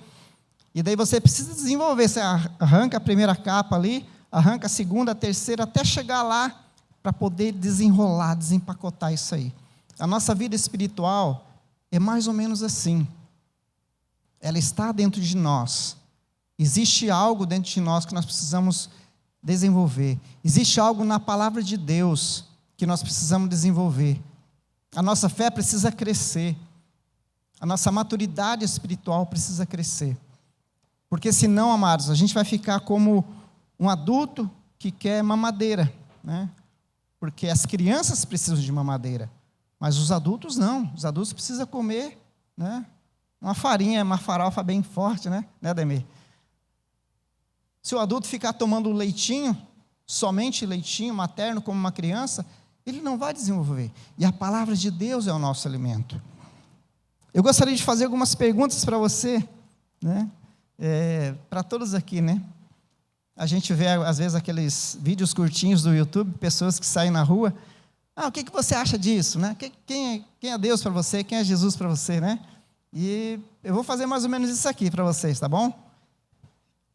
E daí você precisa desenvolver, você arranca a primeira capa ali, arranca a segunda, a terceira, até chegar lá, para poder desenrolar, desempacotar isso aí. A nossa vida espiritual é mais ou menos assim. Ela está dentro de nós. Existe algo dentro de nós que nós precisamos desenvolver. Existe algo na palavra de Deus que nós precisamos desenvolver. A nossa fé precisa crescer. A nossa maturidade espiritual precisa crescer. Porque senão, amados, a gente vai ficar como um adulto que quer mamadeira, né? Porque as crianças precisam de mamadeira, mas os adultos não. Os adultos precisam comer, né, uma farinha, uma farofa bem forte, né, Ademir? Se o adulto ficar tomando leitinho, somente leitinho materno como uma criança, ele não vai desenvolver. E a palavra de Deus é o nosso alimento. Eu gostaria de fazer algumas perguntas para você, né? Para todos aqui, né? A gente vê, às vezes, aqueles vídeos curtinhos do YouTube, pessoas que saem na rua. O que você acha disso, né? Quem é Deus para você? Quem é Jesus para você, né? E eu vou fazer mais ou menos isso aqui para vocês, tá bom?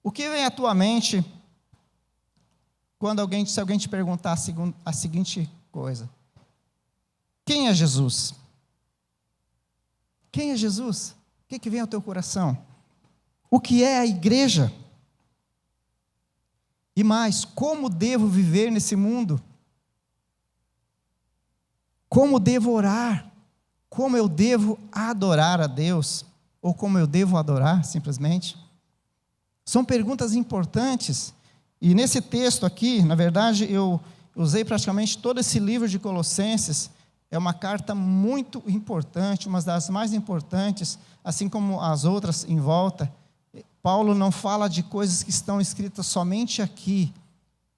O que vem à tua mente se alguém te perguntar a seguinte coisa: quem é Jesus? Quem é Jesus? O que vem ao teu coração? O que é a igreja? E mais, como devo viver nesse mundo? Como devo orar? Como eu devo adorar a Deus? Ou como eu devo adorar, simplesmente? São perguntas importantes. E nesse texto aqui, na verdade, eu usei praticamente todo esse livro de Colossenses. É uma carta muito importante, uma das mais importantes, assim como as outras em volta. Paulo não fala de coisas que estão escritas somente aqui.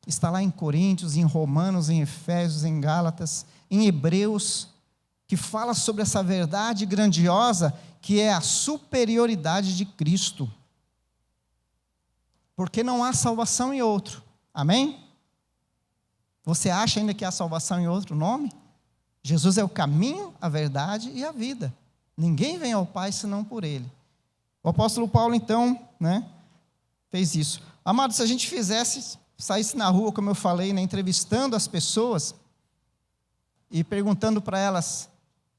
Está lá em Coríntios, em Romanos, em Efésios, em Gálatas, em Hebreus, que fala sobre essa verdade grandiosa que é a superioridade de Cristo. Porque não há salvação em outro. Amém? Você acha ainda que há salvação em outro nome? Jesus é o caminho, a verdade e a vida. Ninguém vem ao Pai senão por Ele. O apóstolo Paulo, então, né, fez isso. Amado, se a gente saísse na rua, como eu falei, né, entrevistando as pessoas e perguntando para elas,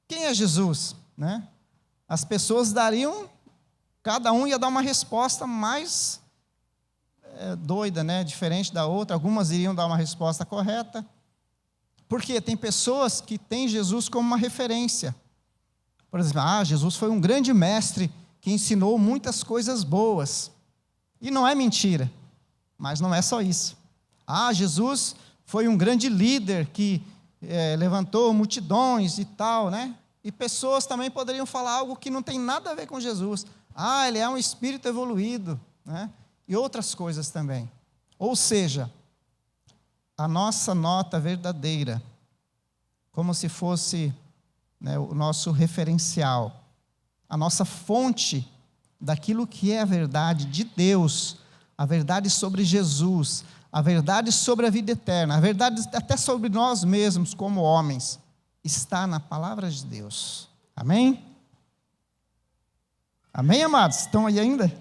quem é Jesus? Né? As pessoas cada um ia dar uma resposta mais doida, né, diferente da outra. Algumas iriam dar uma resposta correta. Porque tem pessoas que têm Jesus como uma referência. Por exemplo, Jesus foi um grande mestre que ensinou muitas coisas boas. E não é mentira, mas não é só isso. Jesus foi um grande líder que levantou multidões e tal, né? E pessoas também poderiam falar algo que não tem nada a ver com Jesus. Ele é um espírito evoluído, né? E outras coisas também. Ou seja, a nossa nota verdadeira, como se fosse, né, o nosso referencial, a nossa fonte daquilo que é a verdade de Deus, a verdade sobre Jesus, a verdade sobre a vida eterna, a verdade até sobre nós mesmos como homens, está na palavra de Deus. Amém? Amém, amados? Estão aí ainda?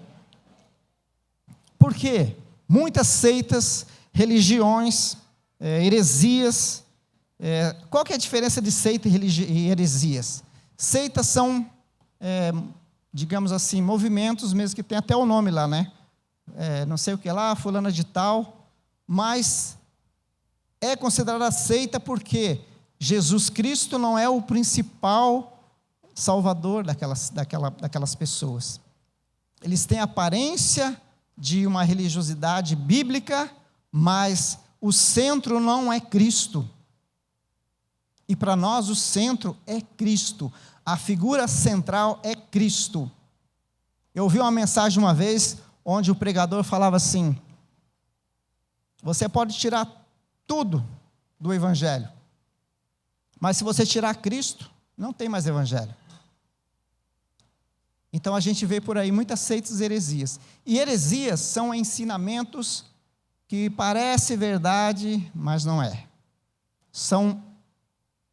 Por quê? Muitas seitas, religiões, heresias. Qual que é a diferença de seita e heresias? Seitas são, digamos assim, movimentos mesmo que tem até o nome lá, né? Não sei o que lá, fulana de tal, mas é considerada seita porque Jesus Cristo não é o principal salvador daquelas pessoas. Eles têm aparência de uma religiosidade bíblica, mas o centro não é Cristo. E para nós o centro é Cristo. A figura central é Cristo. Eu ouvi uma mensagem uma vez, onde o pregador falava assim: você pode tirar tudo do Evangelho, mas se você tirar Cristo, não tem mais Evangelho. Então a gente vê por aí muitas seitas e heresias. E heresias são ensinamentos que parecem verdade, mas não é. São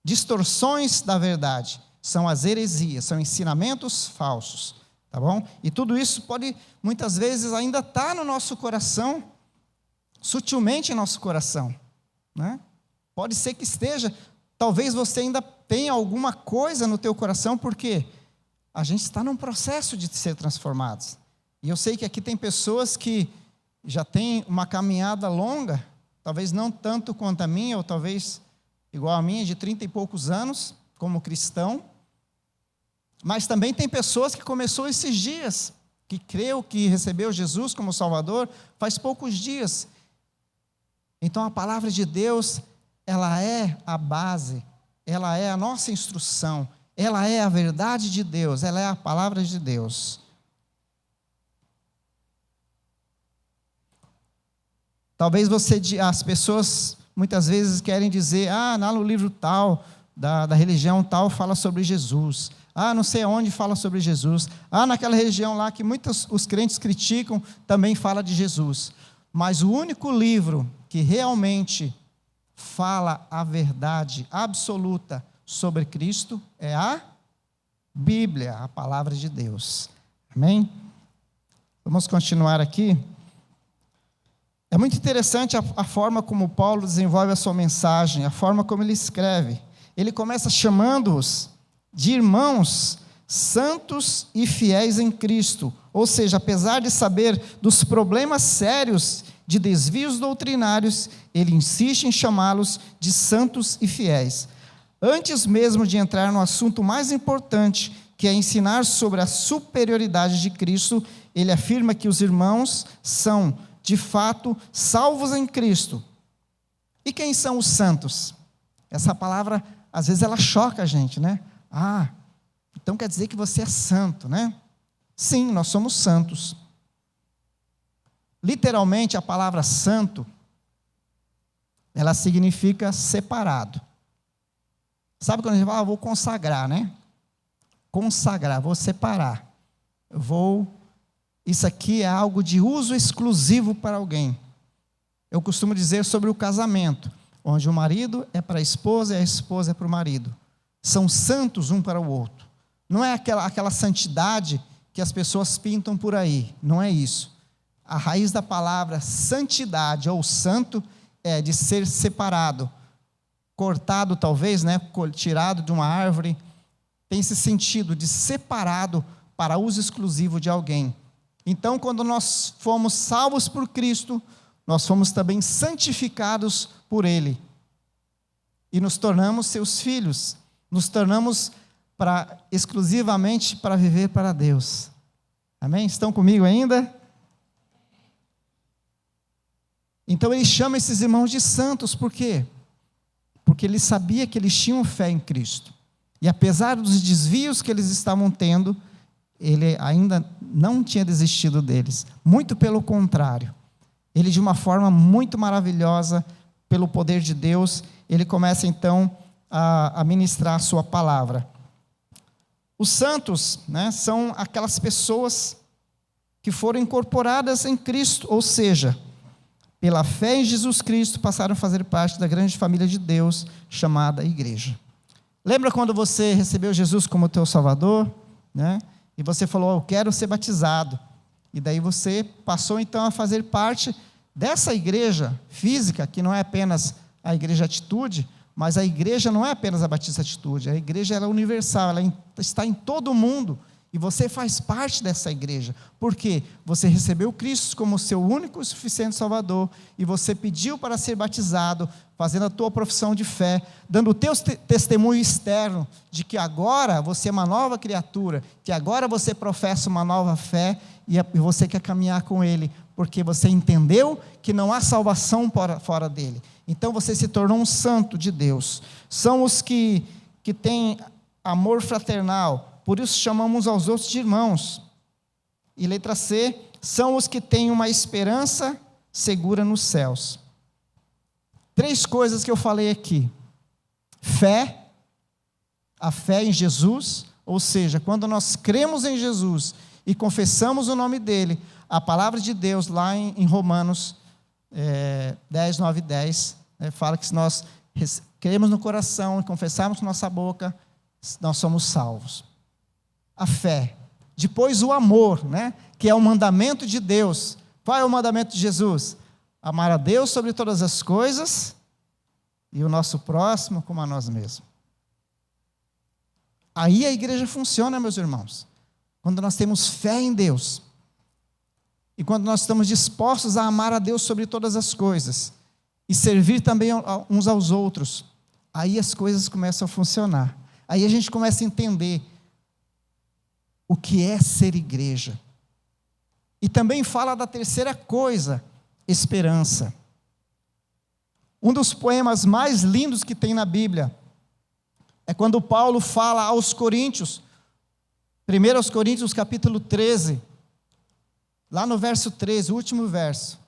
distorções da verdade. São as heresias, são ensinamentos falsos. Tá bom? E tudo isso pode, muitas vezes, ainda estar no nosso coração, sutilmente em nosso coração, né? Pode ser que esteja, talvez você ainda tenha alguma coisa no teu coração, porque a gente está num processo de ser transformados. E eu sei que aqui tem pessoas que já têm uma caminhada longa, talvez não tanto quanto a minha, ou talvez igual a minha, de 30 e poucos anos, como cristão. Mas também tem pessoas que começou esses dias, que creu, que recebeu Jesus como Salvador, faz poucos dias. Então a palavra de Deus, ela é a base, ela é a nossa instrução, ela é a verdade de Deus, ela é a palavra de Deus. Talvez as pessoas muitas vezes querem dizer, lá no livro tal, da religião tal, fala sobre Jesus. Não sei aonde fala sobre Jesus. Naquela região lá que muitos os crentes criticam, também fala de Jesus. Mas o único livro que realmente fala a verdade absoluta sobre Cristo é a Bíblia, a palavra de Deus. Amém? Vamos continuar aqui. É muito interessante a forma como Paulo desenvolve a sua mensagem, a forma como ele escreve. Ele começa chamando-os de irmãos santos e fiéis em Cristo. Ou seja, apesar de saber dos problemas sérios de desvios doutrinários, ele insiste em chamá-los de santos e fiéis. Antes mesmo de entrar no assunto mais importante, que é ensinar sobre a superioridade de Cristo, ele afirma que os irmãos são, de fato, salvos em Cristo. E quem são os santos? Essa palavra, às vezes, ela choca a gente, né? Então quer dizer que você é santo, né? Sim, nós somos santos. Literalmente, a palavra santo, ela significa separado. Sabe quando a gente fala, vou consagrar, né? Consagrar, vou separar. Isso aqui é algo de uso exclusivo para alguém. Eu costumo dizer sobre o casamento, onde o marido é para a esposa e a esposa é para o marido. São santos um para o outro. Não é aquela santidade que as pessoas pintam por aí. Não é isso. A raiz da palavra santidade ou santo é de ser separado, cortado talvez, né? Tirado de uma árvore. Tem esse sentido de separado para uso exclusivo de alguém. Então, quando nós fomos salvos por Cristo, nós fomos também santificados por Ele. E nos tornamos seus filhos. Nos tornamos exclusivamente para viver para Deus. Amém? Estão comigo ainda? Então ele chama esses irmãos de santos, por quê? Porque ele sabia que eles tinham fé em Cristo. E apesar dos desvios que eles estavam tendo, ele ainda não tinha desistido deles. Muito pelo contrário. Ele, de uma forma muito maravilhosa, pelo poder de Deus, ele começa então a ministrar a sua palavra. Os santos, né, são aquelas pessoas que foram incorporadas em Cristo, ou seja, pela fé em Jesus Cristo, passaram a fazer parte da grande família de Deus, chamada Igreja. Lembra quando você recebeu Jesus como teu Salvador, né? E você falou, eu quero ser batizado. E daí você passou então a fazer parte dessa igreja física, que não é apenas a igreja Atitude, mas a igreja não é apenas a Batista Atitude, a igreja ela é universal, ela está em todo o mundo, e você faz parte dessa igreja. Por quê? Você recebeu Cristo como seu único e suficiente Salvador, e você pediu para ser batizado, fazendo a tua profissão de fé, dando o teu testemunho externo, de que agora você é uma nova criatura, que agora você professa uma nova fé, e você quer caminhar com Ele, porque você entendeu que não há salvação fora dele. Então você se tornou um santo de Deus. São os que têm amor fraternal, por isso chamamos aos outros de irmãos. E letra C, são os que têm uma esperança segura nos céus. 3 coisas que eu falei aqui. Fé, a fé em Jesus, ou seja, quando nós cremos em Jesus e confessamos o nome dele, a palavra de Deus lá em Romanos 10, 9 e 10, fala que se nós cremos no coração e confessarmos com nossa boca, nós somos salvos. A fé. Depois o amor, que é o mandamento de Deus. Qual é o mandamento de Jesus? Amar a Deus sobre todas as coisas e o nosso próximo como a nós mesmos. Aí a igreja funciona, meus irmãos. Quando nós temos fé em Deus e quando nós estamos dispostos a amar a Deus sobre todas as coisas e servir também uns aos outros, aí as coisas começam a funcionar. Aí a gente começa a entender o que é ser igreja. E também fala da terceira coisa, esperança. Um dos poemas mais lindos que tem na Bíblia é quando Paulo fala aos Coríntios, 1 Coríntios capítulo 13, lá no verso 13, o último verso.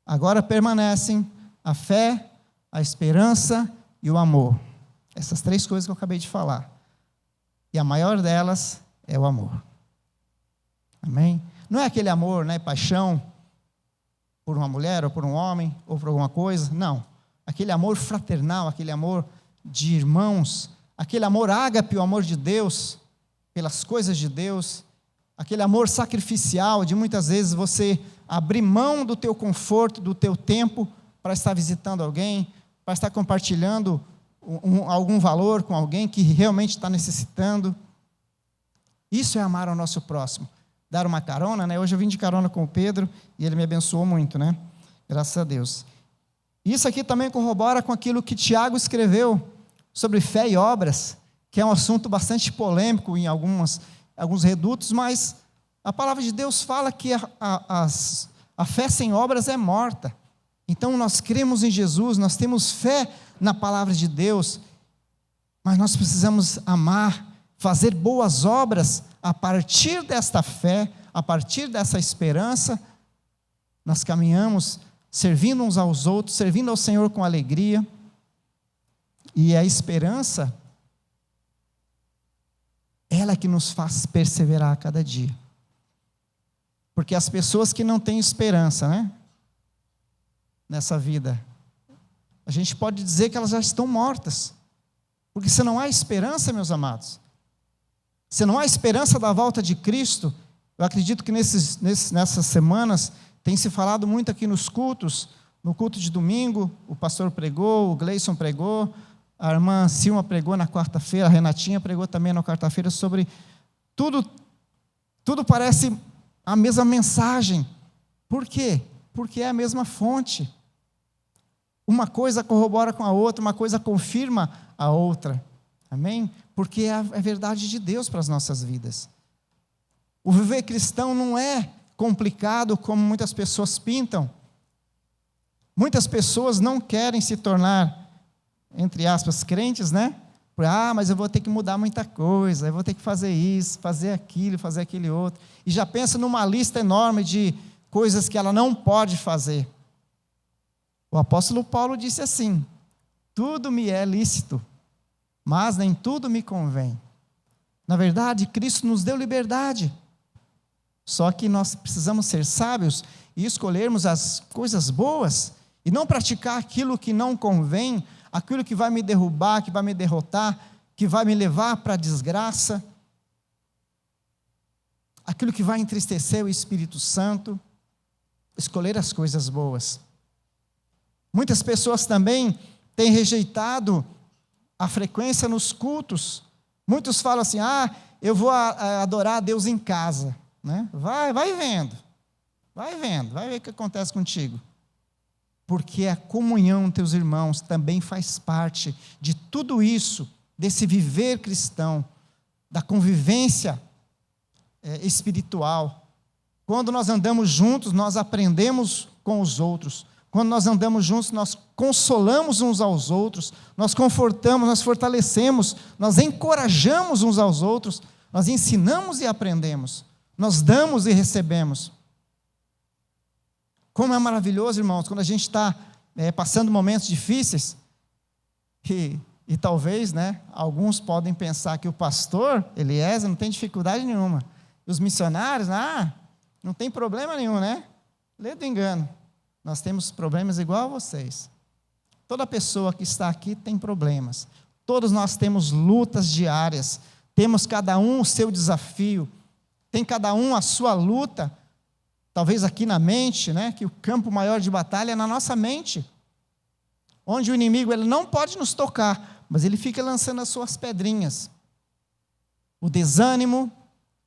Agora permanecem a fé, a esperança e o amor. Essas 3 coisas que eu acabei de falar. E a maior delas é o amor. Amém? Não é aquele amor, paixão por uma mulher, ou por um homem, ou por alguma coisa. Não. Aquele amor fraternal, aquele amor de irmãos, aquele amor ágape, o amor de Deus, pelas coisas de Deus, aquele amor sacrificial, de muitas vezes você abrir mão do teu conforto, do teu tempo, para estar visitando alguém, para estar compartilhando algum valor com alguém que realmente está necessitando. Isso é amar ao nosso próximo. Dar uma carona, Hoje eu vim de carona com o Pedro e ele me abençoou muito, Graças a Deus. Isso aqui também corrobora com aquilo que Tiago escreveu sobre fé e obras, que é um assunto bastante polêmico em alguns redutos, mas a palavra de Deus fala que a fé sem obras é morta. Então nós cremos em Jesus, nós temos fé na palavra de Deus, mas nós precisamos amar, fazer boas obras a partir desta fé, a partir dessa esperança. Nós caminhamos servindo uns aos outros, servindo ao Senhor com alegria. E a esperança, ela que nos faz perseverar a cada dia. Porque as pessoas que não têm esperança, nessa vida, a gente pode dizer que elas já estão mortas. Porque se não há esperança, meus amados, se não há esperança da volta de Cristo, eu acredito que nessas semanas tem se falado muito aqui nos cultos, no culto de domingo, o pastor pregou, o Gleison pregou, a irmã Silma pregou na quarta-feira, a Renatinha pregou também na quarta-feira sobre tudo parece a mesma mensagem. Por quê? Porque é a mesma fonte. Uma coisa corrobora com a outra, uma coisa confirma a outra. Amém? Porque é a verdade de Deus para as nossas vidas. O viver cristão não é complicado como muitas pessoas pintam. Muitas pessoas não querem se tornar, entre aspas, crentes, mas eu vou ter que mudar muita coisa, eu vou ter que fazer isso, fazer aquilo, fazer aquele outro. E já pensa numa lista enorme de coisas que ela não pode fazer. O apóstolo Paulo disse assim: tudo me é lícito, mas nem tudo me convém. Na verdade, Cristo nos deu liberdade. Só que nós precisamos ser sábios e escolhermos as coisas boas e não praticar aquilo que não convém, aquilo que vai me derrubar, que vai me derrotar, que vai me levar para a desgraça, aquilo que vai entristecer o Espírito Santo. Escolher as coisas boas. Muitas pessoas também têm rejeitado a frequência nos cultos. Muitos falam assim: eu vou adorar a Deus em casa. Vai vendo, vai ver o que acontece contigo. Porque a comunhão com teus irmãos também faz parte de tudo isso, desse viver cristão, da convivência espiritual Quando nós andamos juntos, nós aprendemos com os outros. Quando nós andamos juntos, nós consolamos uns aos outros, nós confortamos, nós fortalecemos, nós encorajamos uns aos outros, nós ensinamos e aprendemos, nós damos e recebemos. Como é maravilhoso, irmãos, quando a gente está passando momentos difíceis, e talvez, né, alguns podem pensar que o pastor Eliezer não tem dificuldade nenhuma, e os missionários, não tem problema nenhum, né? Lê do engano. Nós temos problemas igual a vocês. Toda pessoa que está aqui tem problemas. Todos nós temos lutas diárias. Temos cada um o seu desafio. Tem cada um a sua luta. Talvez aqui na mente, né? Que o campo maior de batalha é na nossa mente. Onde o inimigo ele não pode nos tocar, mas ele fica lançando as suas pedrinhas. O desânimo,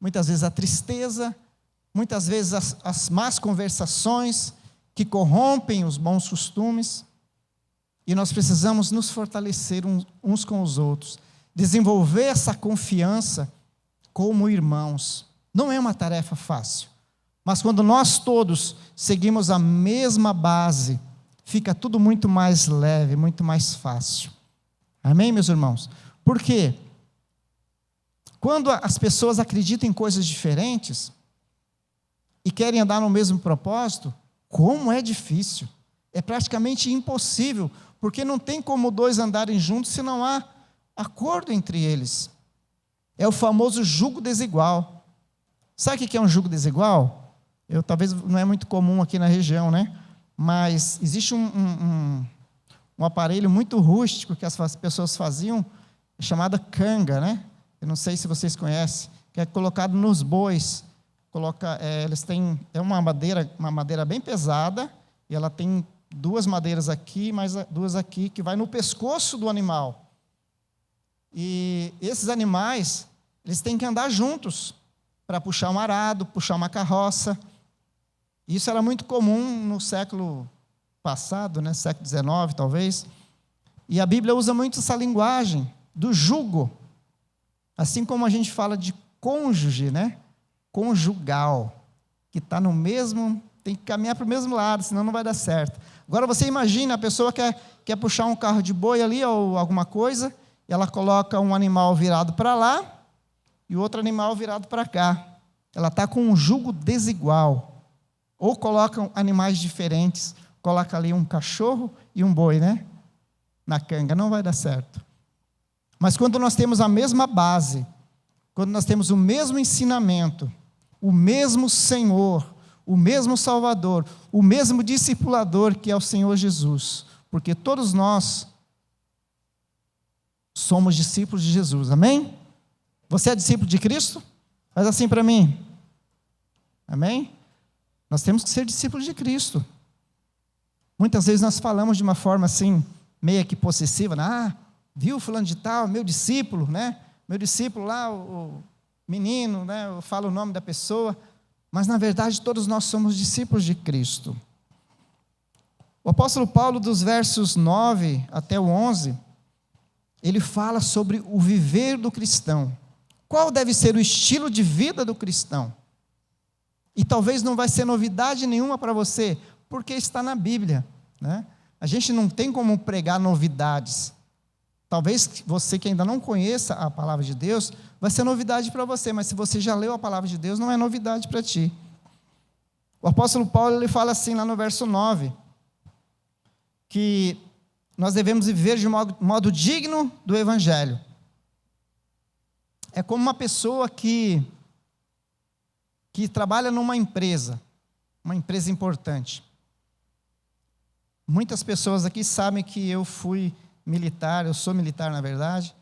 muitas vezes a tristeza, muitas vezes as más conversações, que corrompem os bons costumes, e nós precisamos nos fortalecer uns com os outros, desenvolver essa confiança como irmãos. Não é uma tarefa fácil, mas quando nós todos seguimos a mesma base, fica tudo muito mais leve, muito mais fácil. Amém, meus irmãos? Por quê? Quando as pessoas acreditam em coisas diferentes e querem andar no mesmo propósito, como é difícil, é praticamente impossível, porque não tem como dois andarem juntos se não há acordo entre eles. É o famoso jugo desigual. Sabe o que é um jugo desigual? Talvez não é muito comum aqui na região, né? Mas existe um aparelho muito rústico que as pessoas faziam, chamada canga, né? Eu não sei se vocês conhecem, que é colocado nos bois. Eles têm uma madeira bem pesada, e ela tem duas madeiras aqui, mais duas aqui, que vai no pescoço do animal. E esses animais, eles têm que andar juntos para puxar um arado, puxar uma carroça. Isso era muito comum no século passado, né? Século XIX, talvez. E a Bíblia usa muito essa linguagem do jugo, assim como a gente fala de cônjuge, né? Conjugal, que está no mesmo, tem que caminhar para o mesmo lado, senão não vai dar certo. Agora você imagina, a pessoa quer puxar um carro de boi ali, ou alguma coisa, e ela coloca um animal virado para lá, e outro animal virado para cá. Ela está com um jugo desigual. Ou coloca animais diferentes, coloca ali um cachorro e um boi, né? Na canga, não vai dar certo. Mas quando nós temos a mesma base, quando nós temos o mesmo ensinamento, o mesmo Senhor, o mesmo Salvador, o mesmo discipulador que é o Senhor Jesus, porque todos nós somos discípulos de Jesus, amém? Você é discípulo de Cristo? Faz assim para mim, amém? Nós temos que ser discípulos de Cristo. Muitas vezes nós falamos de uma forma assim, meio que possessiva, viu fulano de tal, meu discípulo, né? Meu discípulo lá, o menino, né? Eu falo o nome da pessoa, mas na verdade todos nós somos discípulos de Cristo. O apóstolo Paulo, dos versos 9 até o 11, ele fala sobre o viver do cristão. Qual deve ser o estilo de vida do cristão? E talvez não vai ser novidade nenhuma para você, porque está na Bíblia, né? A gente não tem como pregar novidades. Talvez você que ainda não conheça a palavra de Deus, vai ser novidade para você, mas se você já leu a palavra de Deus, não é novidade para ti. O apóstolo Paulo ele fala assim lá no verso 9, que nós devemos viver de modo digno do Evangelho. É como uma pessoa que trabalha numa empresa, uma empresa importante. Muitas pessoas aqui sabem que eu fui militar, eu sou militar na verdade.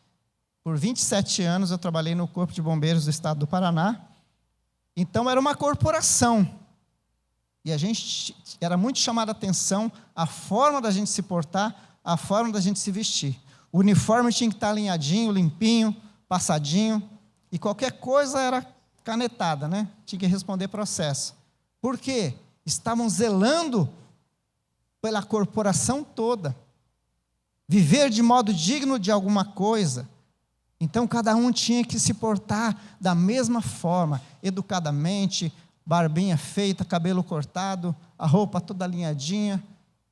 Por 27 anos eu trabalhei no Corpo de Bombeiros do Estado do Paraná. Então era uma corporação. E a gente era muito chamada a atenção a forma da gente se portar, a forma da gente se vestir. O uniforme tinha que estar alinhadinho, limpinho, passadinho. E qualquer coisa era canetada, né? Tinha que responder processo. Por quê? Estavam zelando pela corporação toda. Viver de modo digno de alguma coisa. Então, cada um tinha que se portar da mesma forma, educadamente, barbinha feita, cabelo cortado, a roupa toda alinhadinha,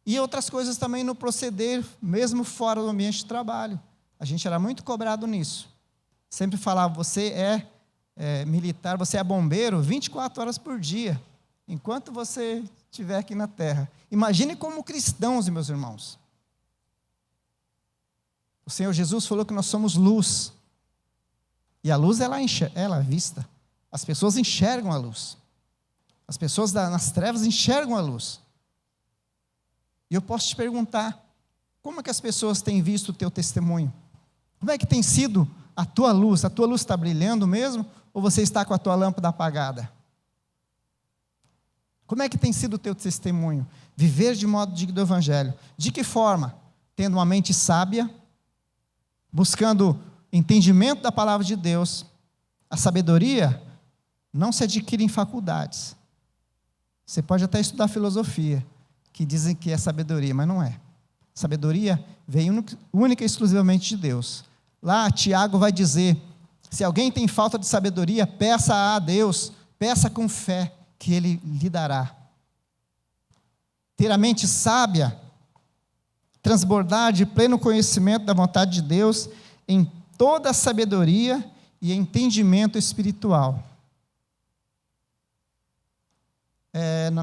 e outras coisas também no proceder, mesmo fora do ambiente de trabalho. A gente era muito cobrado nisso. Sempre falava, você é militar, você é bombeiro 24 horas por dia, enquanto você estiver aqui na terra. Imagine como cristãos, meus irmãos. O Senhor Jesus falou que nós somos luz. E a luz, ela é vista. As pessoas enxergam a luz. As pessoas nas trevas enxergam a luz. E eu posso te perguntar, como é que as pessoas têm visto o teu testemunho? Como é que tem sido a tua luz? A tua luz está brilhando mesmo? Ou você está com a tua lâmpada apagada? Como é que tem sido o teu testemunho? Viver de modo digno do Evangelho. De que forma? Tendo uma mente sábia, buscando entendimento da palavra de Deus. A sabedoria não se adquire em faculdades. Você pode até estudar filosofia, que dizem que é sabedoria, mas não é. Sabedoria vem única e exclusivamente de Deus. Lá Tiago vai dizer, se alguém tem falta de sabedoria, peça a Deus, peça com fé, que Ele lhe dará. Ter a mente sábia, transbordar de pleno conhecimento da vontade de Deus, em toda a sabedoria e entendimento espiritual.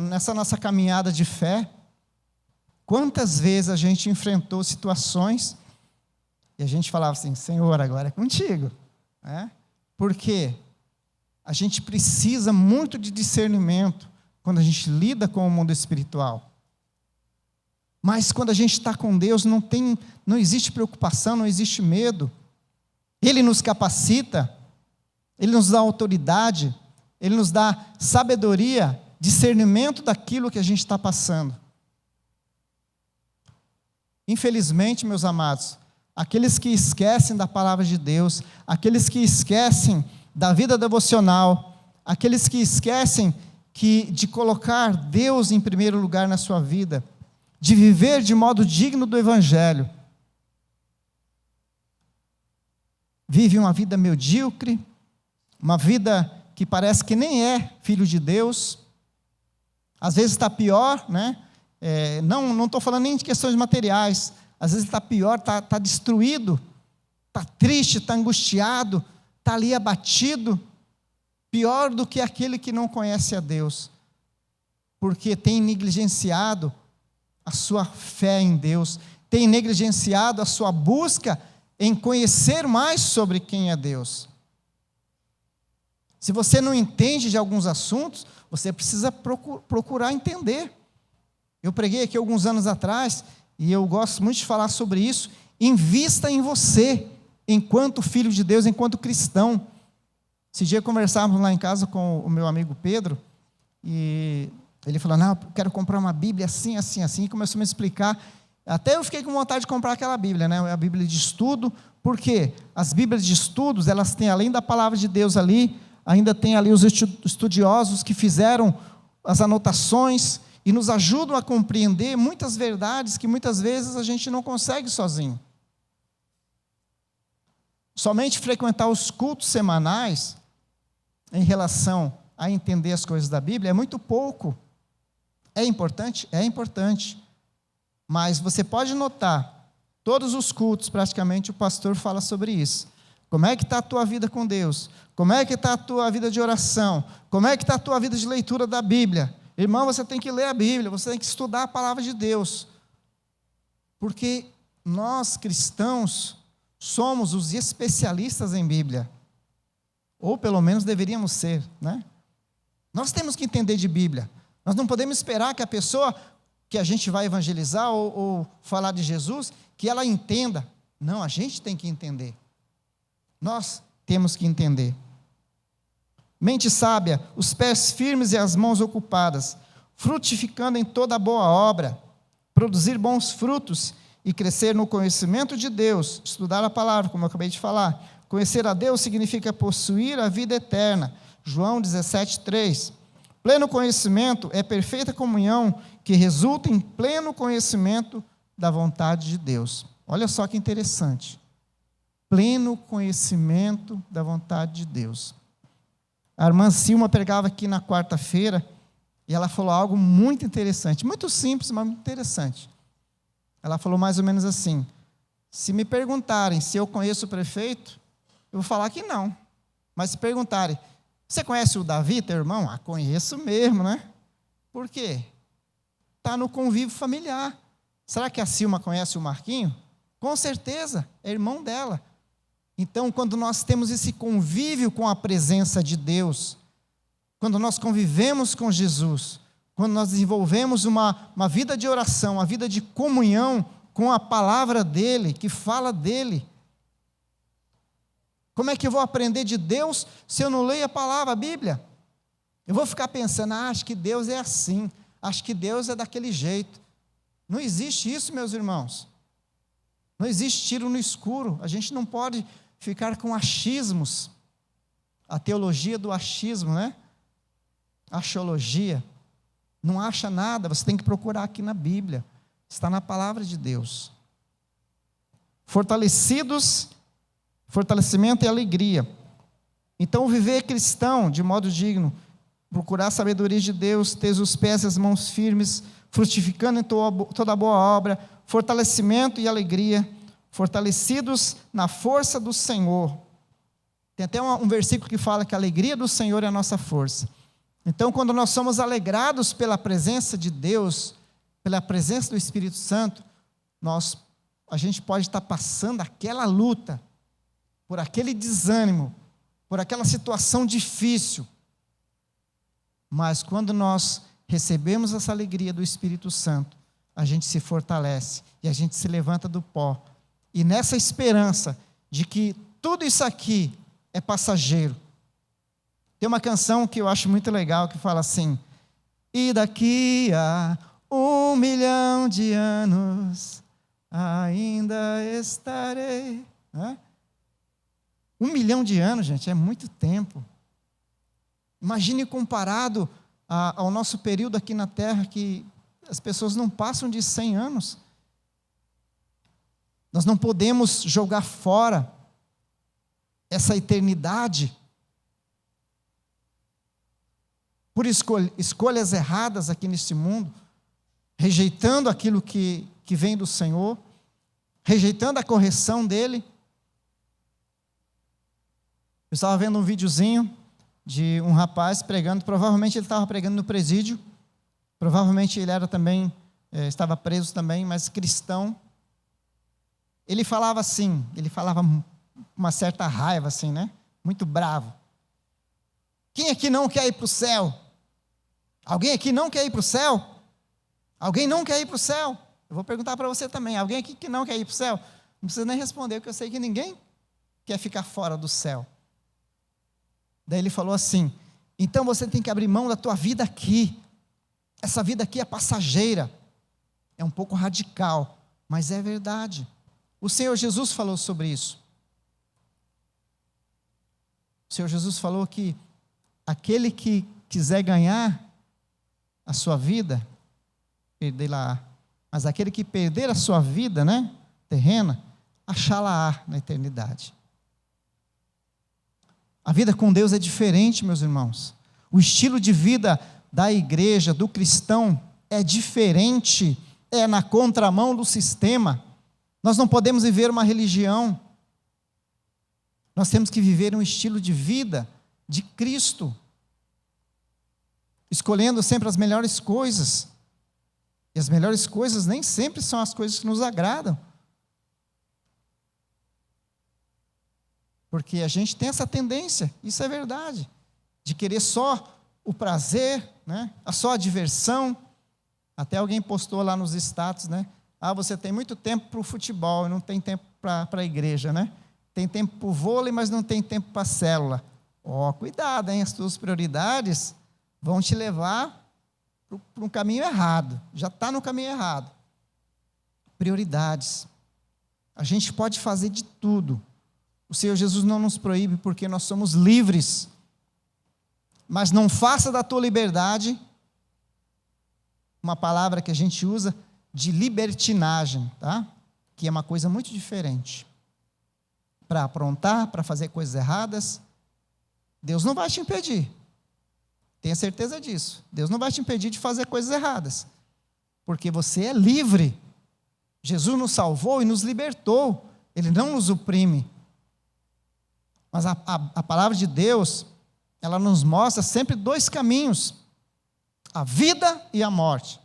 Nessa nossa caminhada de fé, quantas vezes a gente enfrentou situações e a gente falava assim, Senhor, agora é contigo. Porque a gente precisa muito de discernimento quando a gente lida com o mundo espiritual. Mas quando a gente está com Deus, não existe preocupação, não existe medo. Ele nos capacita, Ele nos dá autoridade, Ele nos dá sabedoria, discernimento daquilo que a gente está passando. Infelizmente, meus amados, aqueles que esquecem da palavra de Deus, aqueles que esquecem da vida devocional, aqueles que esquecem de colocar Deus em primeiro lugar na sua vida, de viver de modo digno do Evangelho, vive uma vida medíocre, uma vida que parece que nem é filho de Deus, às vezes está pior, né? Não estou falando nem de questões materiais, às vezes está pior, está destruído, está triste, está angustiado, está ali abatido, pior do que aquele que não conhece a Deus, porque tem negligenciado a sua fé em Deus, tem negligenciado a sua busca em conhecer mais sobre quem é Deus. Se você não entende de alguns assuntos, você precisa procurar entender. Eu preguei aqui alguns anos atrás, e eu gosto muito de falar sobre isso. Invista em você, enquanto filho de Deus, enquanto cristão. Esse dia conversávamos lá em casa com o meu amigo Pedro, e ele falou, não, eu quero comprar uma Bíblia assim, assim, assim, e começou a me explicar. Até eu fiquei com vontade de comprar aquela Bíblia, né? A Bíblia de estudo, porque as Bíblias de estudos, elas têm, além da palavra de Deus ali, ainda tem ali os estudiosos que fizeram as anotações e nos ajudam a compreender muitas verdades que muitas vezes a gente não consegue sozinho. Somente frequentar os cultos semanais em relação a entender as coisas da Bíblia é muito pouco. É importante? É importante. Mas você pode notar, todos os cultos praticamente o pastor fala sobre isso. Como é que está a tua vida com Deus? Como é que está a tua vida de oração? Como é que está a tua vida de leitura da Bíblia? Irmão, você tem que ler a Bíblia, você tem que estudar a palavra de Deus. Porque nós, cristãos, somos os especialistas em Bíblia. Ou pelo menos deveríamos ser, né? Nós temos que entender de Bíblia. Nós não podemos esperar que a pessoa que a gente vai evangelizar ou falar de Jesus, que ela entenda. Não, a gente tem que entender. Nós temos que entender. Mente sábia, os pés firmes e as mãos ocupadas, frutificando em toda boa obra, produzir bons frutos e crescer no conhecimento de Deus, estudar a palavra, como eu acabei de falar. Conhecer a Deus significa possuir a vida eterna. João 17:3. Pleno conhecimento é perfeita comunhão que resulta em pleno conhecimento da vontade de Deus. Olha só que interessante. Pleno conhecimento da vontade de Deus. A irmã Silma pregava aqui na quarta-feira e ela falou algo muito interessante, muito simples, mas muito interessante. Ela falou mais ou menos assim: se me perguntarem se eu conheço o prefeito, eu vou falar que não. Mas se perguntarem, você conhece o Davi, teu irmão? Ah, conheço mesmo, né? Por quê? Está no convívio familiar. Será que a Silma conhece o Marquinho? Com certeza, é irmão dela. Então, quando nós temos esse convívio com a presença de Deus, quando nós convivemos com Jesus, quando nós desenvolvemos uma vida de oração, uma vida de comunhão com a palavra dEle, que fala dEle. Como é que eu vou aprender de Deus se eu não leio a palavra, a Bíblia? Eu vou ficar pensando, acho que Deus é assim, acho que Deus é daquele jeito. Não existe isso, meus irmãos. Não existe tiro no escuro. A gente não pode ficar com achismos. A teologia do achismo, né? Axiologia. Não acha nada, você tem que procurar aqui na Bíblia. Está na palavra de Deus. Fortalecimento e alegria. Então, viver cristão de modo digno, procurar a sabedoria de Deus, ter os pés e as mãos firmes, frutificando em toda boa obra, fortalecimento e alegria, fortalecidos na força do Senhor. Tem até um versículo que fala que a alegria do Senhor é a nossa força. Então, quando nós somos alegrados pela presença de Deus, pela presença do Espírito Santo, a gente pode estar passando aquela luta, por aquele desânimo, por aquela situação difícil. Mas quando nós recebemos essa alegria do Espírito Santo, a gente se fortalece e a gente se levanta do pó. E nessa esperança de que tudo isso aqui é passageiro. Tem uma canção que eu acho muito legal que fala assim: e daqui a 1 milhão de anos ainda estarei. 1 milhão de anos, gente, é muito tempo. Imagine comparado ao nosso período aqui na Terra, que as pessoas não passam de 100 anos. Nós não podemos jogar fora essa eternidade por escolhas erradas aqui nesse mundo, rejeitando aquilo que vem do Senhor, rejeitando a correção dEle. Eu estava vendo um videozinho de um rapaz pregando, provavelmente ele estava pregando no presídio, provavelmente ele era também, estava preso também, mas cristão. Ele falava assim, ele falava com uma certa raiva assim, né? Muito bravo. Quem aqui não quer ir para o céu? Alguém aqui não quer ir para o céu? Alguém não quer ir para o céu? Eu vou perguntar para você também, alguém aqui que não quer ir para o céu? Não precisa nem responder, porque eu sei que ninguém quer ficar fora do céu. Daí ele falou assim: então você tem que abrir mão da tua vida aqui. Essa vida aqui é passageira. É um pouco radical, mas é verdade. O Senhor Jesus falou sobre isso. O Senhor Jesus falou que aquele que quiser ganhar a sua vida, perder-la-á. Mas aquele que perder a sua vida, né, terrena, achá-la-á na eternidade. A vida com Deus é diferente, meus irmãos. O estilo de vida da igreja, do cristão, é diferente, é na contramão do sistema. Nós não podemos viver uma religião. Nós temos que viver um estilo de vida de Cristo, escolhendo sempre as melhores coisas. E as melhores coisas nem sempre são as coisas que nos agradam. Porque a gente tem essa tendência, isso é verdade, de querer só o prazer, né? Só a diversão. Até alguém postou lá nos status, né? Você tem muito tempo para o futebol e não tem tempo para a igreja, né? Tem tempo para o vôlei, mas não tem tempo para a célula. Cuidado, hein? As tuas prioridades vão te levar para um caminho errado. Já está no caminho errado. Prioridades. A gente pode fazer de tudo. O Senhor Jesus não nos proíbe porque nós somos livres. Mas não faça da tua liberdade uma palavra que a gente usa de libertinagem, tá? Que é uma coisa muito diferente. Para aprontar, para fazer coisas erradas, Deus não vai te impedir. Tenha certeza disso. Deus não vai te impedir de fazer coisas erradas. Porque você é livre. Jesus nos salvou e nos libertou. Ele não nos oprime. Mas a palavra de Deus, ela nos mostra sempre dois caminhos: a vida e a morte.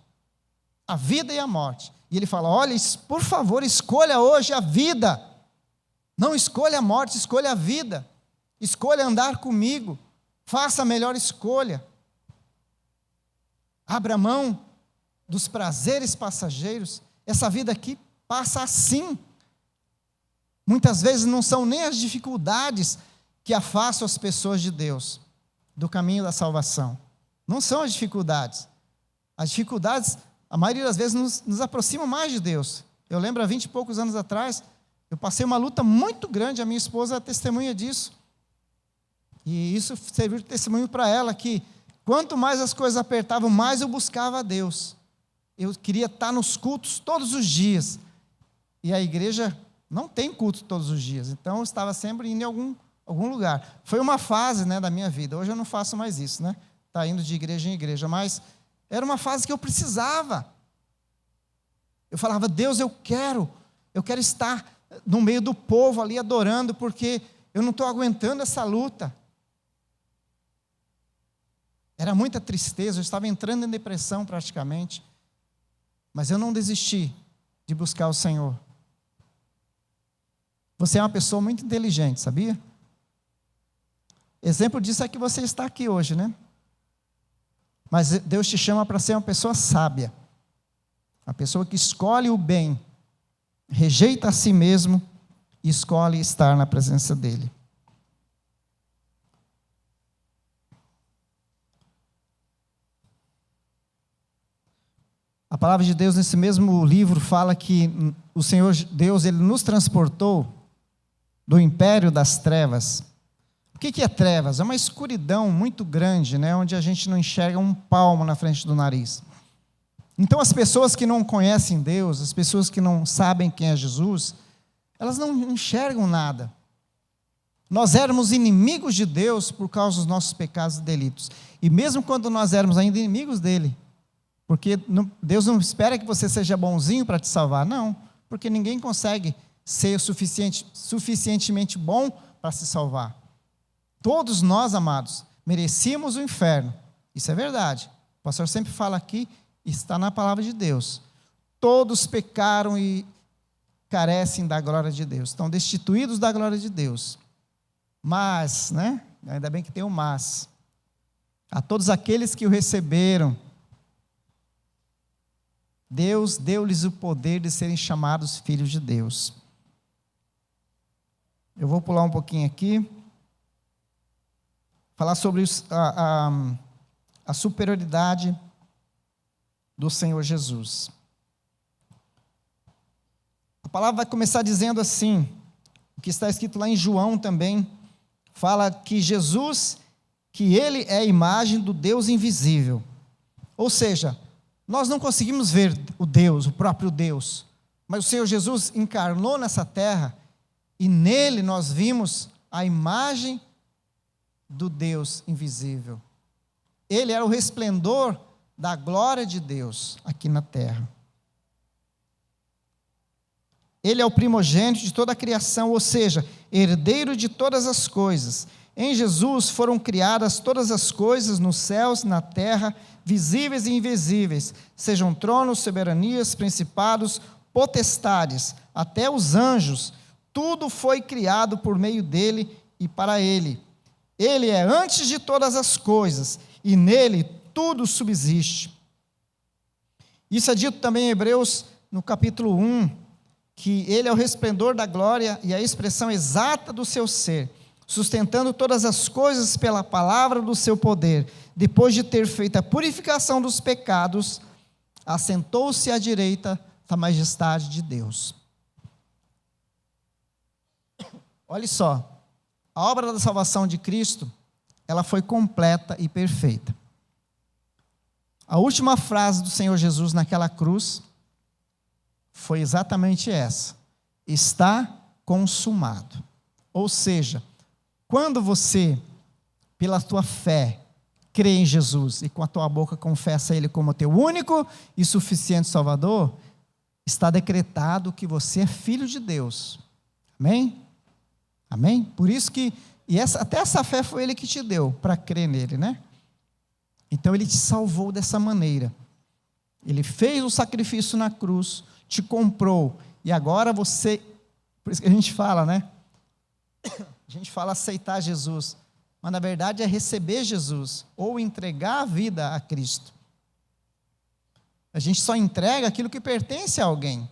A vida e a morte. E ele fala: olha, por favor, escolha hoje a vida. Não escolha a morte, escolha a vida. Escolha andar comigo. Faça a melhor escolha. Abra mão dos prazeres passageiros. Essa vida aqui passa assim. Muitas vezes não são nem as dificuldades que afastam as pessoas de Deus, do caminho da salvação. Não são as dificuldades. As dificuldades, a maioria das vezes, nos aproximam mais de Deus. Eu lembro, há 20 e poucos anos atrás, eu passei uma luta muito grande, a minha esposa é testemunha disso. E isso serviu de testemunho para ela, que quanto mais as coisas apertavam, mais eu buscava a Deus. Eu queria estar nos cultos todos os dias. E a igreja não tem culto todos os dias, então eu estava sempre indo em algum lugar. Foi uma fase, né, da minha vida. Hoje eu não faço mais isso, né? Tá indo de igreja em igreja, mas era uma fase que eu precisava. Eu falava: Deus, eu quero estar no meio do povo ali adorando, porque eu não estou aguentando essa luta. Era muita tristeza, eu estava entrando em depressão praticamente, mas eu não desisti de buscar o Senhor. Você é uma pessoa muito inteligente, sabia? Exemplo disso é que você está aqui hoje, né? Mas Deus te chama para ser uma pessoa sábia, uma pessoa que escolhe o bem, rejeita a si mesmo e escolhe estar na presença dEle. A palavra de Deus nesse mesmo livro fala que o Senhor Deus, Ele nos transportou do império das trevas. O que é trevas? É uma escuridão muito grande, né, onde a gente não enxerga um palmo na frente do nariz. Então as pessoas que não conhecem Deus, as pessoas que não sabem quem é Jesus, elas não enxergam nada. Nós éramos inimigos de Deus por causa dos nossos pecados e delitos. E mesmo quando nós éramos ainda inimigos dele, porque Deus não espera que você seja bonzinho para te salvar, não, porque ninguém consegue ser suficientemente bom para se salvar. Todos nós, amados, merecíamos o inferno, isso é verdade. O pastor sempre fala aqui, está na palavra de Deus. Todos pecaram e carecem da glória de Deus, estão destituídos da glória de Deus. Mas, né, ainda bem que tem o mas, a todos aqueles que o receberam, Deus deu-lhes o poder de serem chamados filhos de Deus. Eu vou pular um pouquinho aqui, falar sobre a superioridade do Senhor Jesus. A palavra vai começar dizendo assim, o que está escrito lá em João também, fala que Jesus, que Ele é a imagem do Deus invisível. Ou seja, nós não conseguimos ver o Deus, o próprio Deus, mas o Senhor Jesus encarnou nessa terra e nele nós vimos a imagem do Deus invisível. Ele era o resplendor da glória de Deus aqui na terra. Ele é o primogênito de toda a criação, ou seja, herdeiro de todas as coisas. Em Jesus foram criadas todas as coisas nos céus, na terra, visíveis e invisíveis, sejam tronos, soberanias, principados, potestades, até os anjos. Tudo foi criado por meio dele e para ele. Ele é antes de todas as coisas, e nele tudo subsiste. Isso é dito também em Hebreus, no capítulo 1, que ele é o resplendor da glória e a expressão exata do seu ser, sustentando todas as coisas pela palavra do seu poder. Depois de ter feito a purificação dos pecados, assentou-se à direita da majestade de Deus. Olha só, a obra da salvação de Cristo, ela foi completa e perfeita. A última frase do Senhor Jesus naquela cruz foi exatamente essa: está consumado. Ou seja, quando você pela tua fé, crê em Jesus e com a tua boca confessa Ele como teu único e suficiente Salvador, está decretado que você é filho de Deus. Amém? Amém? Por isso que, até essa fé foi Ele que te deu, para crer nele, né? Então Ele te salvou dessa maneira. Ele fez o sacrifício na cruz, te comprou, e agora você, por isso que a gente fala, né? A gente fala aceitar Jesus, mas na verdade é receber Jesus, ou entregar a vida a Cristo. A gente só entrega aquilo que pertence a alguém.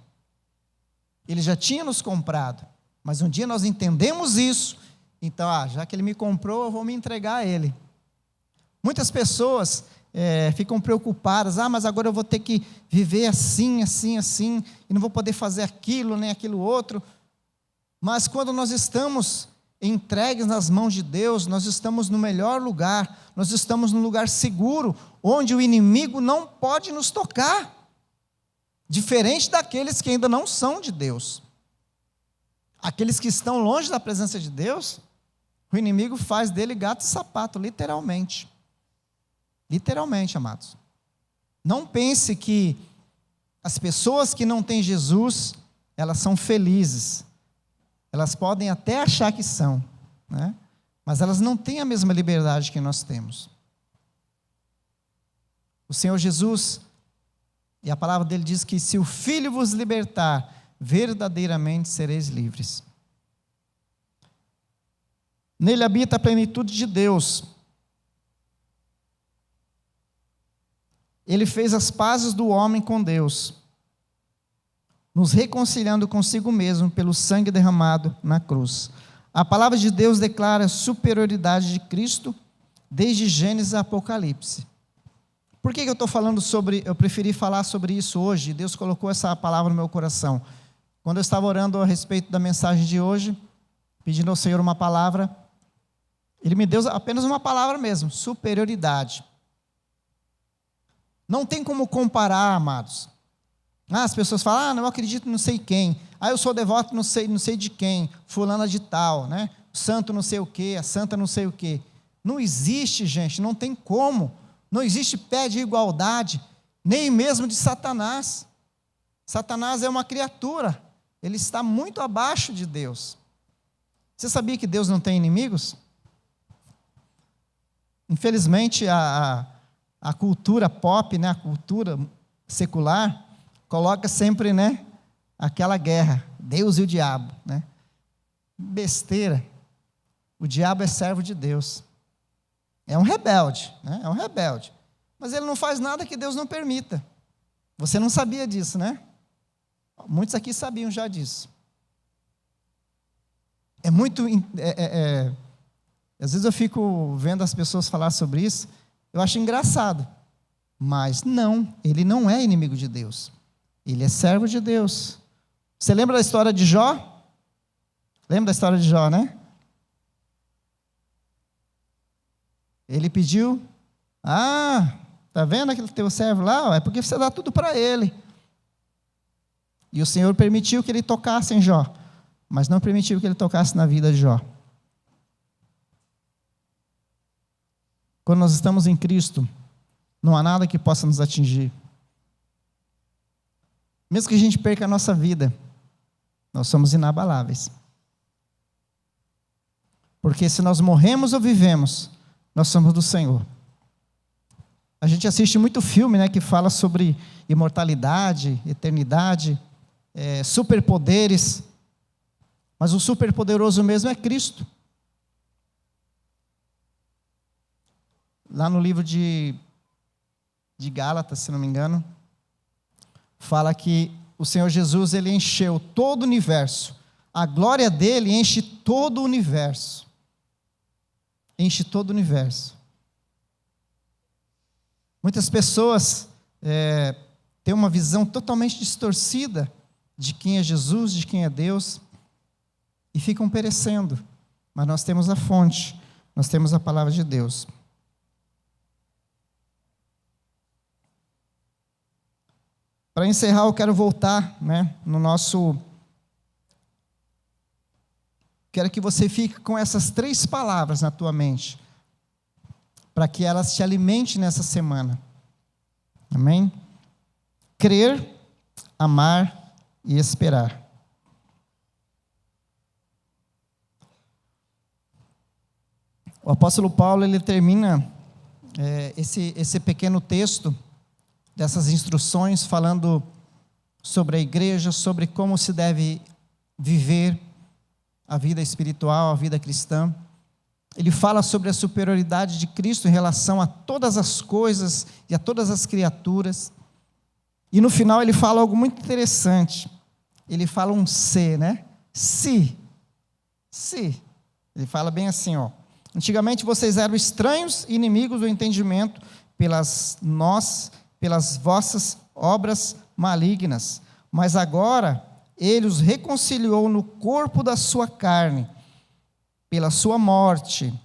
Ele já tinha nos comprado, mas um dia nós entendemos isso, então, já que Ele me comprou, eu vou me entregar a Ele. Muitas pessoas ficam preocupadas, mas agora eu vou ter que viver assim, assim, assim, e não vou poder fazer aquilo, nem aquilo outro. Mas quando nós estamos entregues nas mãos de Deus, nós estamos no melhor lugar, nós estamos num lugar seguro, onde o inimigo não pode nos tocar, diferente daqueles que ainda não são de Deus. Aqueles que estão longe da presença de Deus, o inimigo faz dele gato e sapato, literalmente. Literalmente, amados. Não pense que as pessoas que não têm Jesus, elas são felizes. Elas podem até achar que são, né? Mas elas não têm a mesma liberdade que nós temos. O Senhor Jesus, e a palavra dele diz que se o Filho vos libertar, verdadeiramente sereis livres. Nele habita a plenitude de Deus. Ele fez as pazes do homem com Deus, nos reconciliando consigo mesmo pelo sangue derramado na cruz. A palavra de Deus declara a superioridade de Cristo desde Gênesis a Apocalipse. Por que eu estou falando eu preferi falar sobre isso hoje? Deus colocou essa palavra no meu coração. Quando eu estava orando a respeito da mensagem de hoje, pedindo ao Senhor uma palavra, Ele me deu apenas uma palavra mesmo, superioridade. Não tem como comparar, amados. As pessoas falam, não acredito não sei quem. Eu sou devoto não sei de quem. Fulana de tal, né? Santo não sei o quê, a santa não sei o quê. Não existe, gente, não tem como. Não existe pé de igualdade, nem mesmo de Satanás. Satanás é uma criatura. Ele está muito abaixo de Deus. Você sabia que Deus não tem inimigos? Infelizmente, a cultura pop, né, a cultura secular, coloca sempre, né, aquela guerra, Deus e o diabo, né? Besteira. O diabo é servo de Deus. É um rebelde, né? É um rebelde. Mas ele não faz nada que Deus não permita. Você não sabia disso, né? Muitos aqui sabiam já disso. Às vezes eu fico vendo as pessoas falar sobre isso, eu acho engraçado. Mas não, ele não é inimigo de Deus. Ele é servo de Deus. Você lembra da história de Jó? Lembra da história de Jó, né? Ele pediu, tá vendo aquele teu servo lá? É porque você dá tudo para ele. E o Senhor permitiu que ele tocasse em Jó, mas não permitiu que ele tocasse na vida de Jó. Quando nós estamos em Cristo, não há nada que possa nos atingir. Mesmo que a gente perca a nossa vida, nós somos inabaláveis. Porque se nós morremos ou vivemos, nós somos do Senhor. A gente assiste muito filme, né, que fala sobre imortalidade, eternidade, superpoderes, mas o superpoderoso mesmo é Cristo. Lá no livro de Gálatas, se não me engano, fala que o Senhor Jesus, ele encheu todo o universo. A glória dele enche todo o universo. Enche todo o universo. Muitas pessoas têm uma visão totalmente distorcida de quem é Jesus, de quem é Deus, e ficam perecendo. Mas nós temos a fonte, nós temos a palavra de Deus. Para encerrar, eu quero voltar, né, quero que você fique com essas 3 palavras na tua mente. para que elas te alimentem nessa semana. Amém? Crer, amar e esperar. O apóstolo Paulo, ele termina esse pequeno texto dessas instruções falando sobre a igreja, sobre como se deve viver a vida espiritual, a vida cristã. Ele fala sobre a superioridade de Cristo em relação a todas as coisas e a todas as criaturas. E no final ele fala algo muito interessante. Ele fala um se, né? Se. Ele fala bem assim, ó. Antigamente vocês eram estranhos e inimigos do entendimento pelas vossas obras malignas. Mas agora ele os reconciliou no corpo da sua carne, pela sua morte,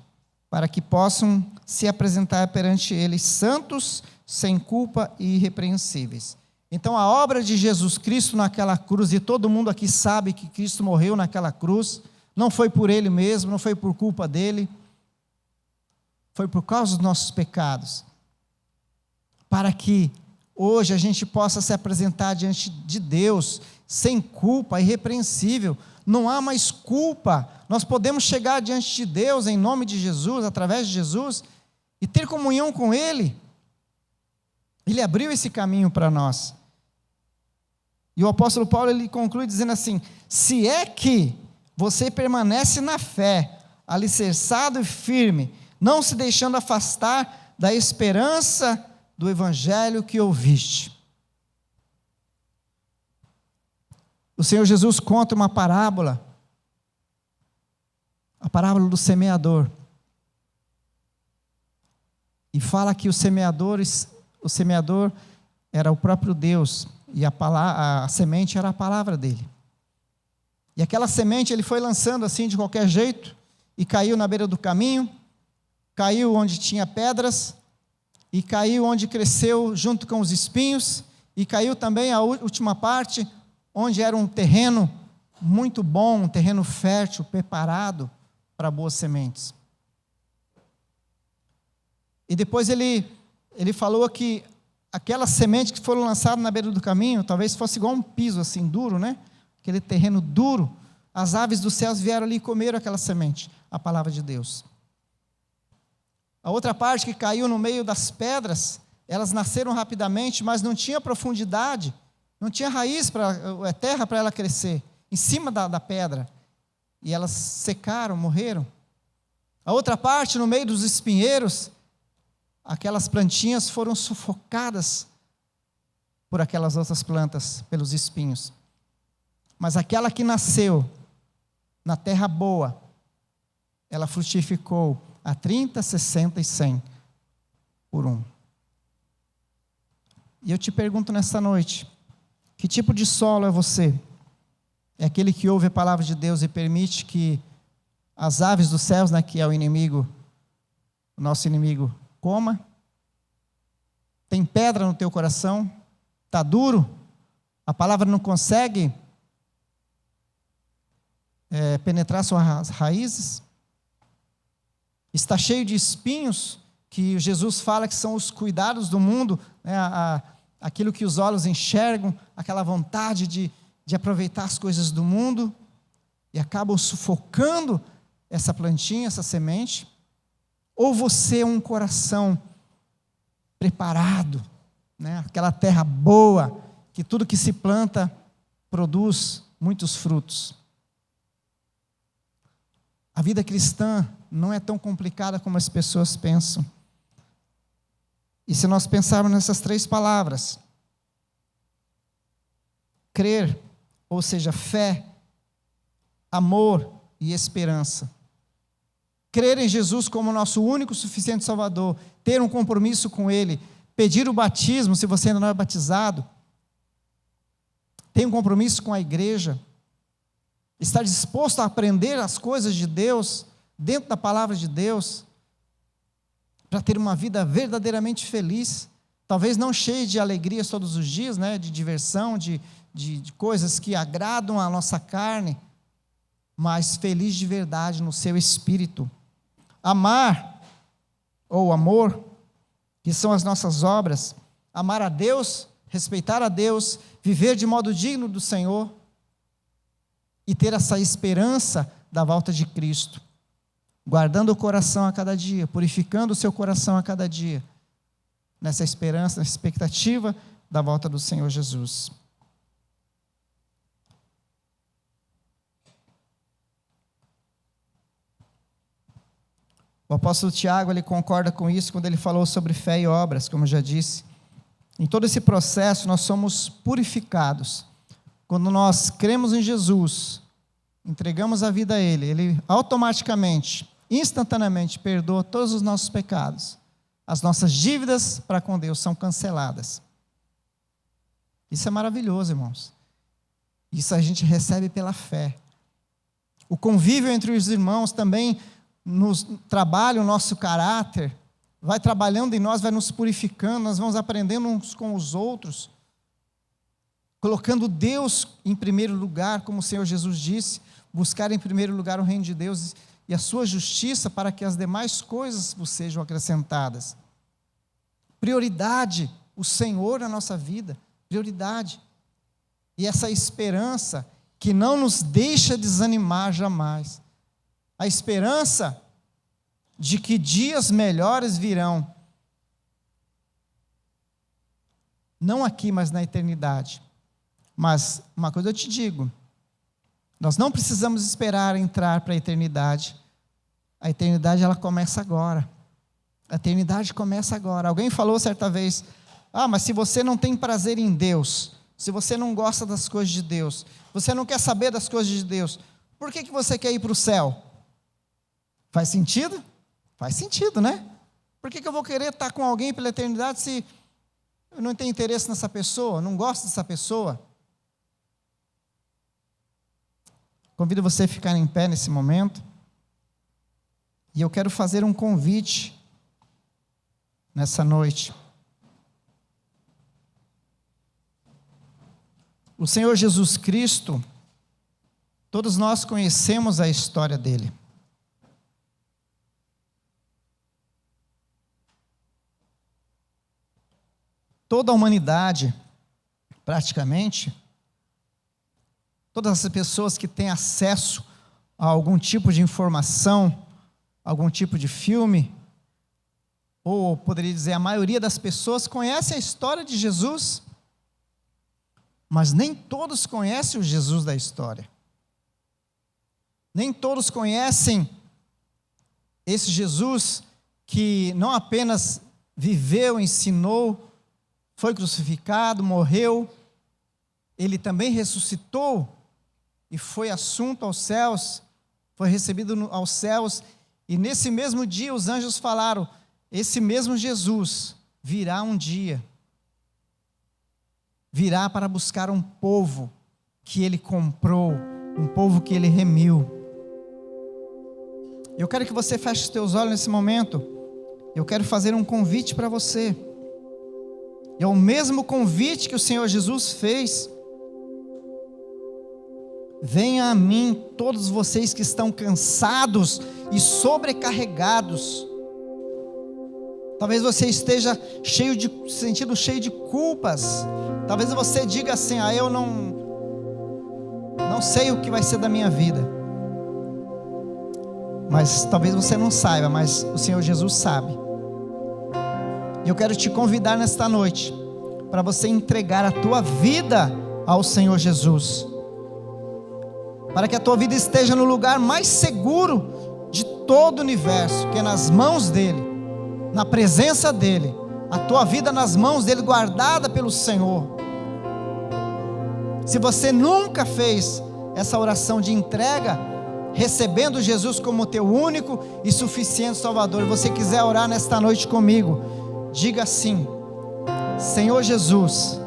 para que possam se apresentar perante ele santos, sem culpa e irrepreensíveis. Então a obra de Jesus Cristo naquela cruz, e todo mundo aqui sabe que Cristo morreu naquela cruz, não foi por ele mesmo, não foi por culpa dele, foi por causa dos nossos pecados, para que hoje a gente possa se apresentar diante de Deus, sem culpa, irrepreensível. Não há mais culpa, nós podemos chegar diante de Deus em nome de Jesus, através de Jesus, e ter comunhão com Ele. Ele abriu esse caminho para nós. E o apóstolo Paulo, ele conclui dizendo assim: se é que você permanece na fé, alicerçado e firme, não se deixando afastar da esperança do evangelho que ouviste. O Senhor Jesus conta uma parábola, a parábola do semeador, e fala que o semeador era o próprio Deus, e a semente era a palavra dele. E aquela semente ele foi lançando assim de qualquer jeito, e caiu na beira do caminho, caiu onde tinha pedras, e caiu onde cresceu junto com os espinhos, e caiu também a última parte, onde era um terreno muito bom, um terreno fértil, preparado para boas sementes. E depois ele falou que aquelas sementes que foram lançadas na beira do caminho, talvez fosse igual um piso assim, duro, né? Aquele terreno duro, as aves dos céus vieram ali e comeram aquela semente, a palavra de Deus. A outra parte que caiu no meio das pedras, elas nasceram rapidamente, mas não tinha profundidade, não tinha raiz, terra para ela crescer, em cima da pedra. E elas secaram, morreram. A outra parte, no meio dos espinheiros, aquelas plantinhas foram sufocadas por aquelas outras plantas, pelos espinhos. Mas aquela que nasceu na terra boa, ela frutificou a 30, 60 e 100 por um. E eu te pergunto nessa noite, que tipo de solo é você? É aquele que ouve a palavra de Deus e permite que as aves dos céus, né, que é o inimigo, o nosso inimigo, coma? Tem pedra no teu coração? Está duro? A palavra não consegue penetrar suas raízes? Está cheio de espinhos, que Jesus fala que são os cuidados do mundo, né, aquilo que os olhos enxergam, aquela vontade de aproveitar as coisas do mundo, e acabam sufocando essa plantinha, essa semente? Ou você é um coração preparado, né, aquela terra boa, que tudo que se planta produz muitos frutos? A vida cristã não é tão complicada como as pessoas pensam. E se nós pensarmos nessas 3 palavras, crer, ou seja, fé, amor e esperança. Crer em Jesus como nosso único suficiente Salvador, ter um compromisso com Ele, pedir o batismo se você ainda não é batizado, ter um compromisso com a igreja, estar disposto a aprender as coisas de Deus, dentro da palavra de Deus, para ter uma vida verdadeiramente feliz, talvez não cheia de alegrias todos os dias, né, de diversão, de coisas que agradam a nossa carne, mas feliz de verdade no seu espírito. Amar, ou amor, que são as nossas obras, amar a Deus, respeitar a Deus, viver de modo digno do Senhor e ter essa esperança da volta de Cristo, guardando o coração a cada dia, purificando o seu coração a cada dia, nessa esperança, nessa expectativa da volta do Senhor Jesus. O apóstolo Tiago, ele concorda com isso quando ele falou sobre fé e obras, como eu já disse. Em todo esse processo, nós somos purificados. Quando nós cremos em Jesus, entregamos a vida a Ele, Ele automaticamente, instantaneamente, perdoa todos os nossos pecados. As nossas dívidas para com Deus são canceladas. Isso é maravilhoso, irmãos. Isso a gente recebe pela fé. O convívio entre os irmãos também nos trabalha o nosso caráter, vai trabalhando em nós, vai nos purificando, nós vamos aprendendo uns com os outros, colocando Deus em primeiro lugar, como o Senhor Jesus disse, buscar em primeiro lugar o reino de Deus e a sua justiça, para que as demais coisas vos sejam acrescentadas. Prioridade, o Senhor na nossa vida, prioridade. E essa esperança que não nos deixa desanimar jamais. A esperança de que dias melhores virão. Não aqui, mas na eternidade. Mas uma coisa eu te digo, nós não precisamos esperar entrar para a eternidade. A eternidade, ela começa agora. A eternidade começa agora. Alguém falou certa vez, mas se você não tem prazer em Deus, se você não gosta das coisas de Deus, você não quer saber das coisas de Deus, por que você quer ir para o céu? Faz sentido? Faz sentido, né? Por que eu vou querer estar com alguém pela eternidade se eu não tenho interesse nessa pessoa, não gosto dessa pessoa? Convido você a ficar em pé nesse momento. E eu quero fazer um convite nessa noite. O Senhor Jesus Cristo, todos nós conhecemos a história dele. Toda a humanidade, praticamente, todas as pessoas que têm acesso a algum tipo de informação, algum tipo de filme, ou poderia dizer, a maioria das pessoas conhece a história de Jesus, mas nem todos conhecem o Jesus da história. Nem todos conhecem esse Jesus que não apenas viveu, ensinou, foi crucificado, morreu, ele também ressuscitou e foi assunto aos céus, foi recebido aos céus, e nesse mesmo dia os anjos falaram, esse mesmo Jesus virá um dia, virá para buscar um povo que ele comprou, um povo que ele remiu. Eu quero que você feche os teus olhos nesse momento, eu quero fazer um convite para você. É o mesmo convite que o Senhor Jesus fez. Venha a mim todos vocês que estão cansados e sobrecarregados. Talvez você esteja sentindo cheio de culpas. Talvez você diga assim, eu não sei o que vai ser da minha vida. Mas talvez você não saiba, mas o Senhor Jesus sabe. E eu quero te convidar nesta noite para você entregar a tua vida ao Senhor Jesus, para que a tua vida esteja no lugar mais seguro de todo o universo, que é nas mãos dEle, na presença dEle, a tua vida nas mãos dEle, guardada pelo Senhor. Se você nunca fez essa oração de entrega, recebendo Jesus como teu único e suficiente Salvador, e você quiser orar nesta noite comigo, diga assim: Senhor Jesus,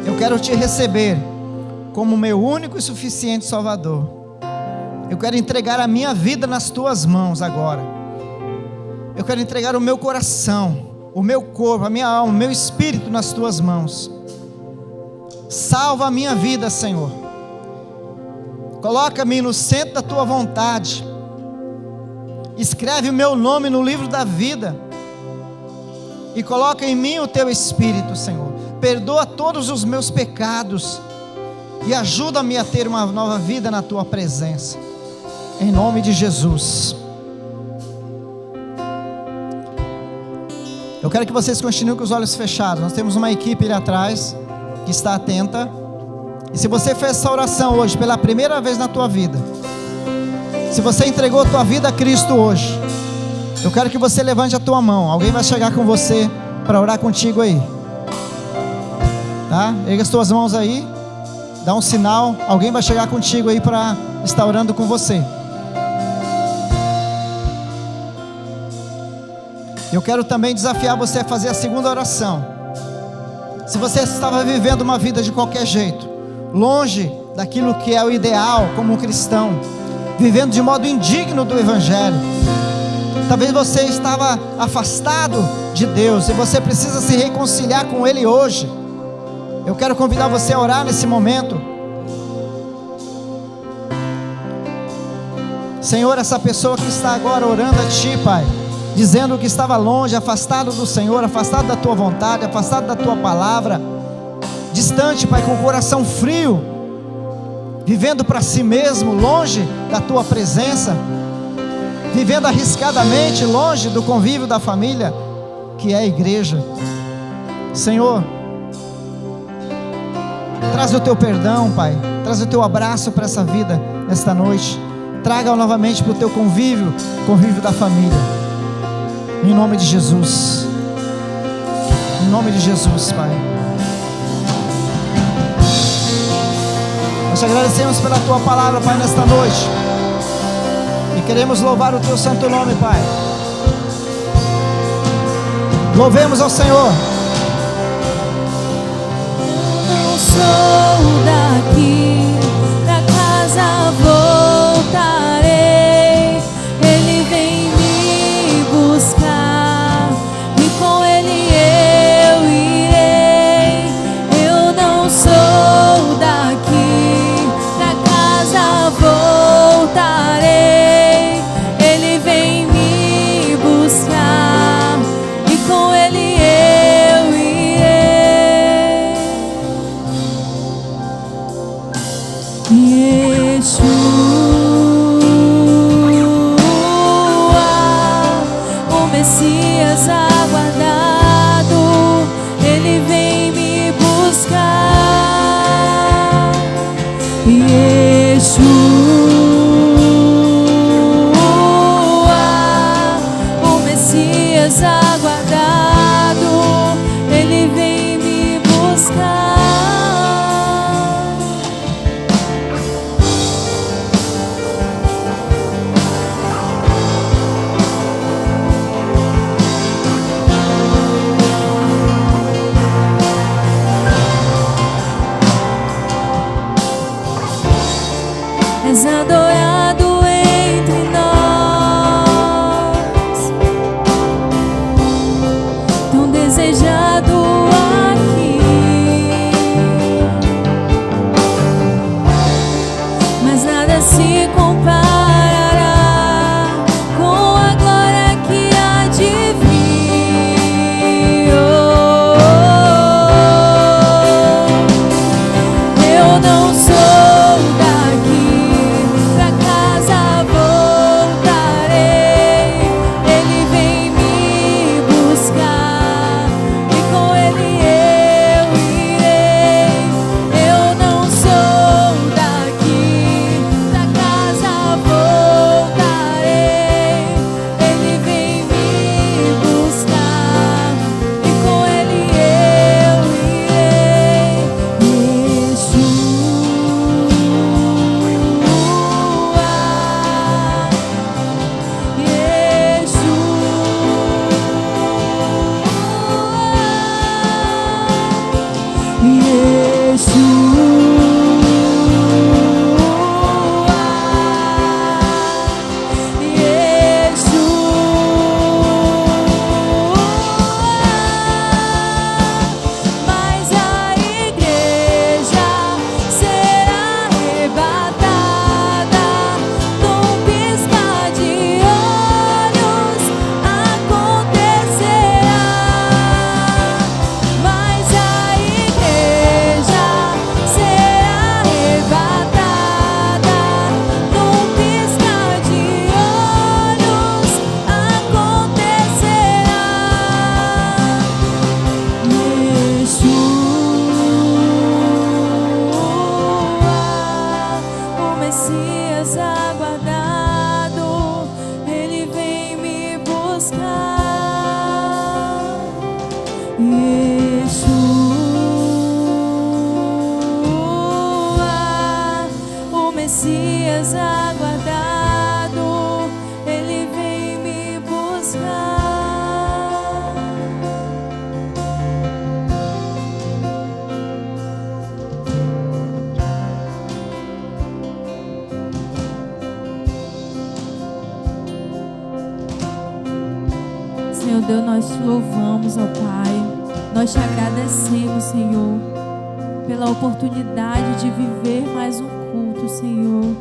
eu quero te receber como meu único e suficiente Salvador. Eu quero entregar a minha vida nas tuas mãos agora. Eu quero entregar o meu coração, o meu corpo, a minha alma, o meu espírito nas tuas mãos. Salva a minha vida, Senhor. Coloca-me no centro da tua vontade Escreve o meu nome no livro da vida e coloca em mim o teu Espírito, Senhor. Perdoa todos os meus pecados e ajuda-me a ter uma nova vida na tua presença, em nome de Jesus. Eu quero que vocês continuem com os olhos fechados. Nós temos uma equipe ali atrás que está atenta. E se você fez essa oração hoje pela primeira vez na tua vida, se você entregou a tua vida a Cristo hoje, eu quero que você levante a tua mão. Alguém vai chegar com você para orar contigo aí, tá? Erga as tuas mãos aí, dá um sinal. Alguém vai chegar contigo aí para estar orando com você. Eu quero também desafiar você a fazer a segunda oração. Se você estava vivendo uma vida de qualquer jeito, longe daquilo que é o ideal como um cristão, vivendo de modo indigno do Evangelho, talvez você estava afastado de Deus e você precisa se reconciliar com Ele hoje. Eu quero convidar você a orar nesse momento. Senhor, essa pessoa que está agora orando a Ti, Pai, dizendo que estava longe, afastado do Senhor, afastado da Tua vontade, afastado da Tua palavra, distante, Pai, com o coração frio, vivendo para si mesmo, longe da Tua presença, vivendo arriscadamente, longe do convívio da família, que é a igreja. Senhor, traz o Teu perdão, Pai, traz o Teu abraço para essa vida, nesta noite, traga-o novamente para o Teu convívio da família. Em nome de Jesus. Em nome de Jesus, Pai. Nós te agradecemos pela Tua palavra, Pai, nesta noite. E queremos louvar o Teu santo nome, Pai. Louvemos ao Senhor. Não sou daqui, pra casa voltarei. Ele vem me buscar e com Ele eu irei. Eu não sou daqui, pra casa voltarei. Ele vem me buscar e com Ele eu irei. Yeshua, o Messias aguardado, Ele vem me buscar. Yeshua, o Messias aguardado, Ele vem me buscar. dias aguardado, Ele vem me buscar. Senhor Deus, nós te louvamos, ó Pai. Nós te agradecemos, Senhor, pela oportunidade de viver mais um culto, Senhor.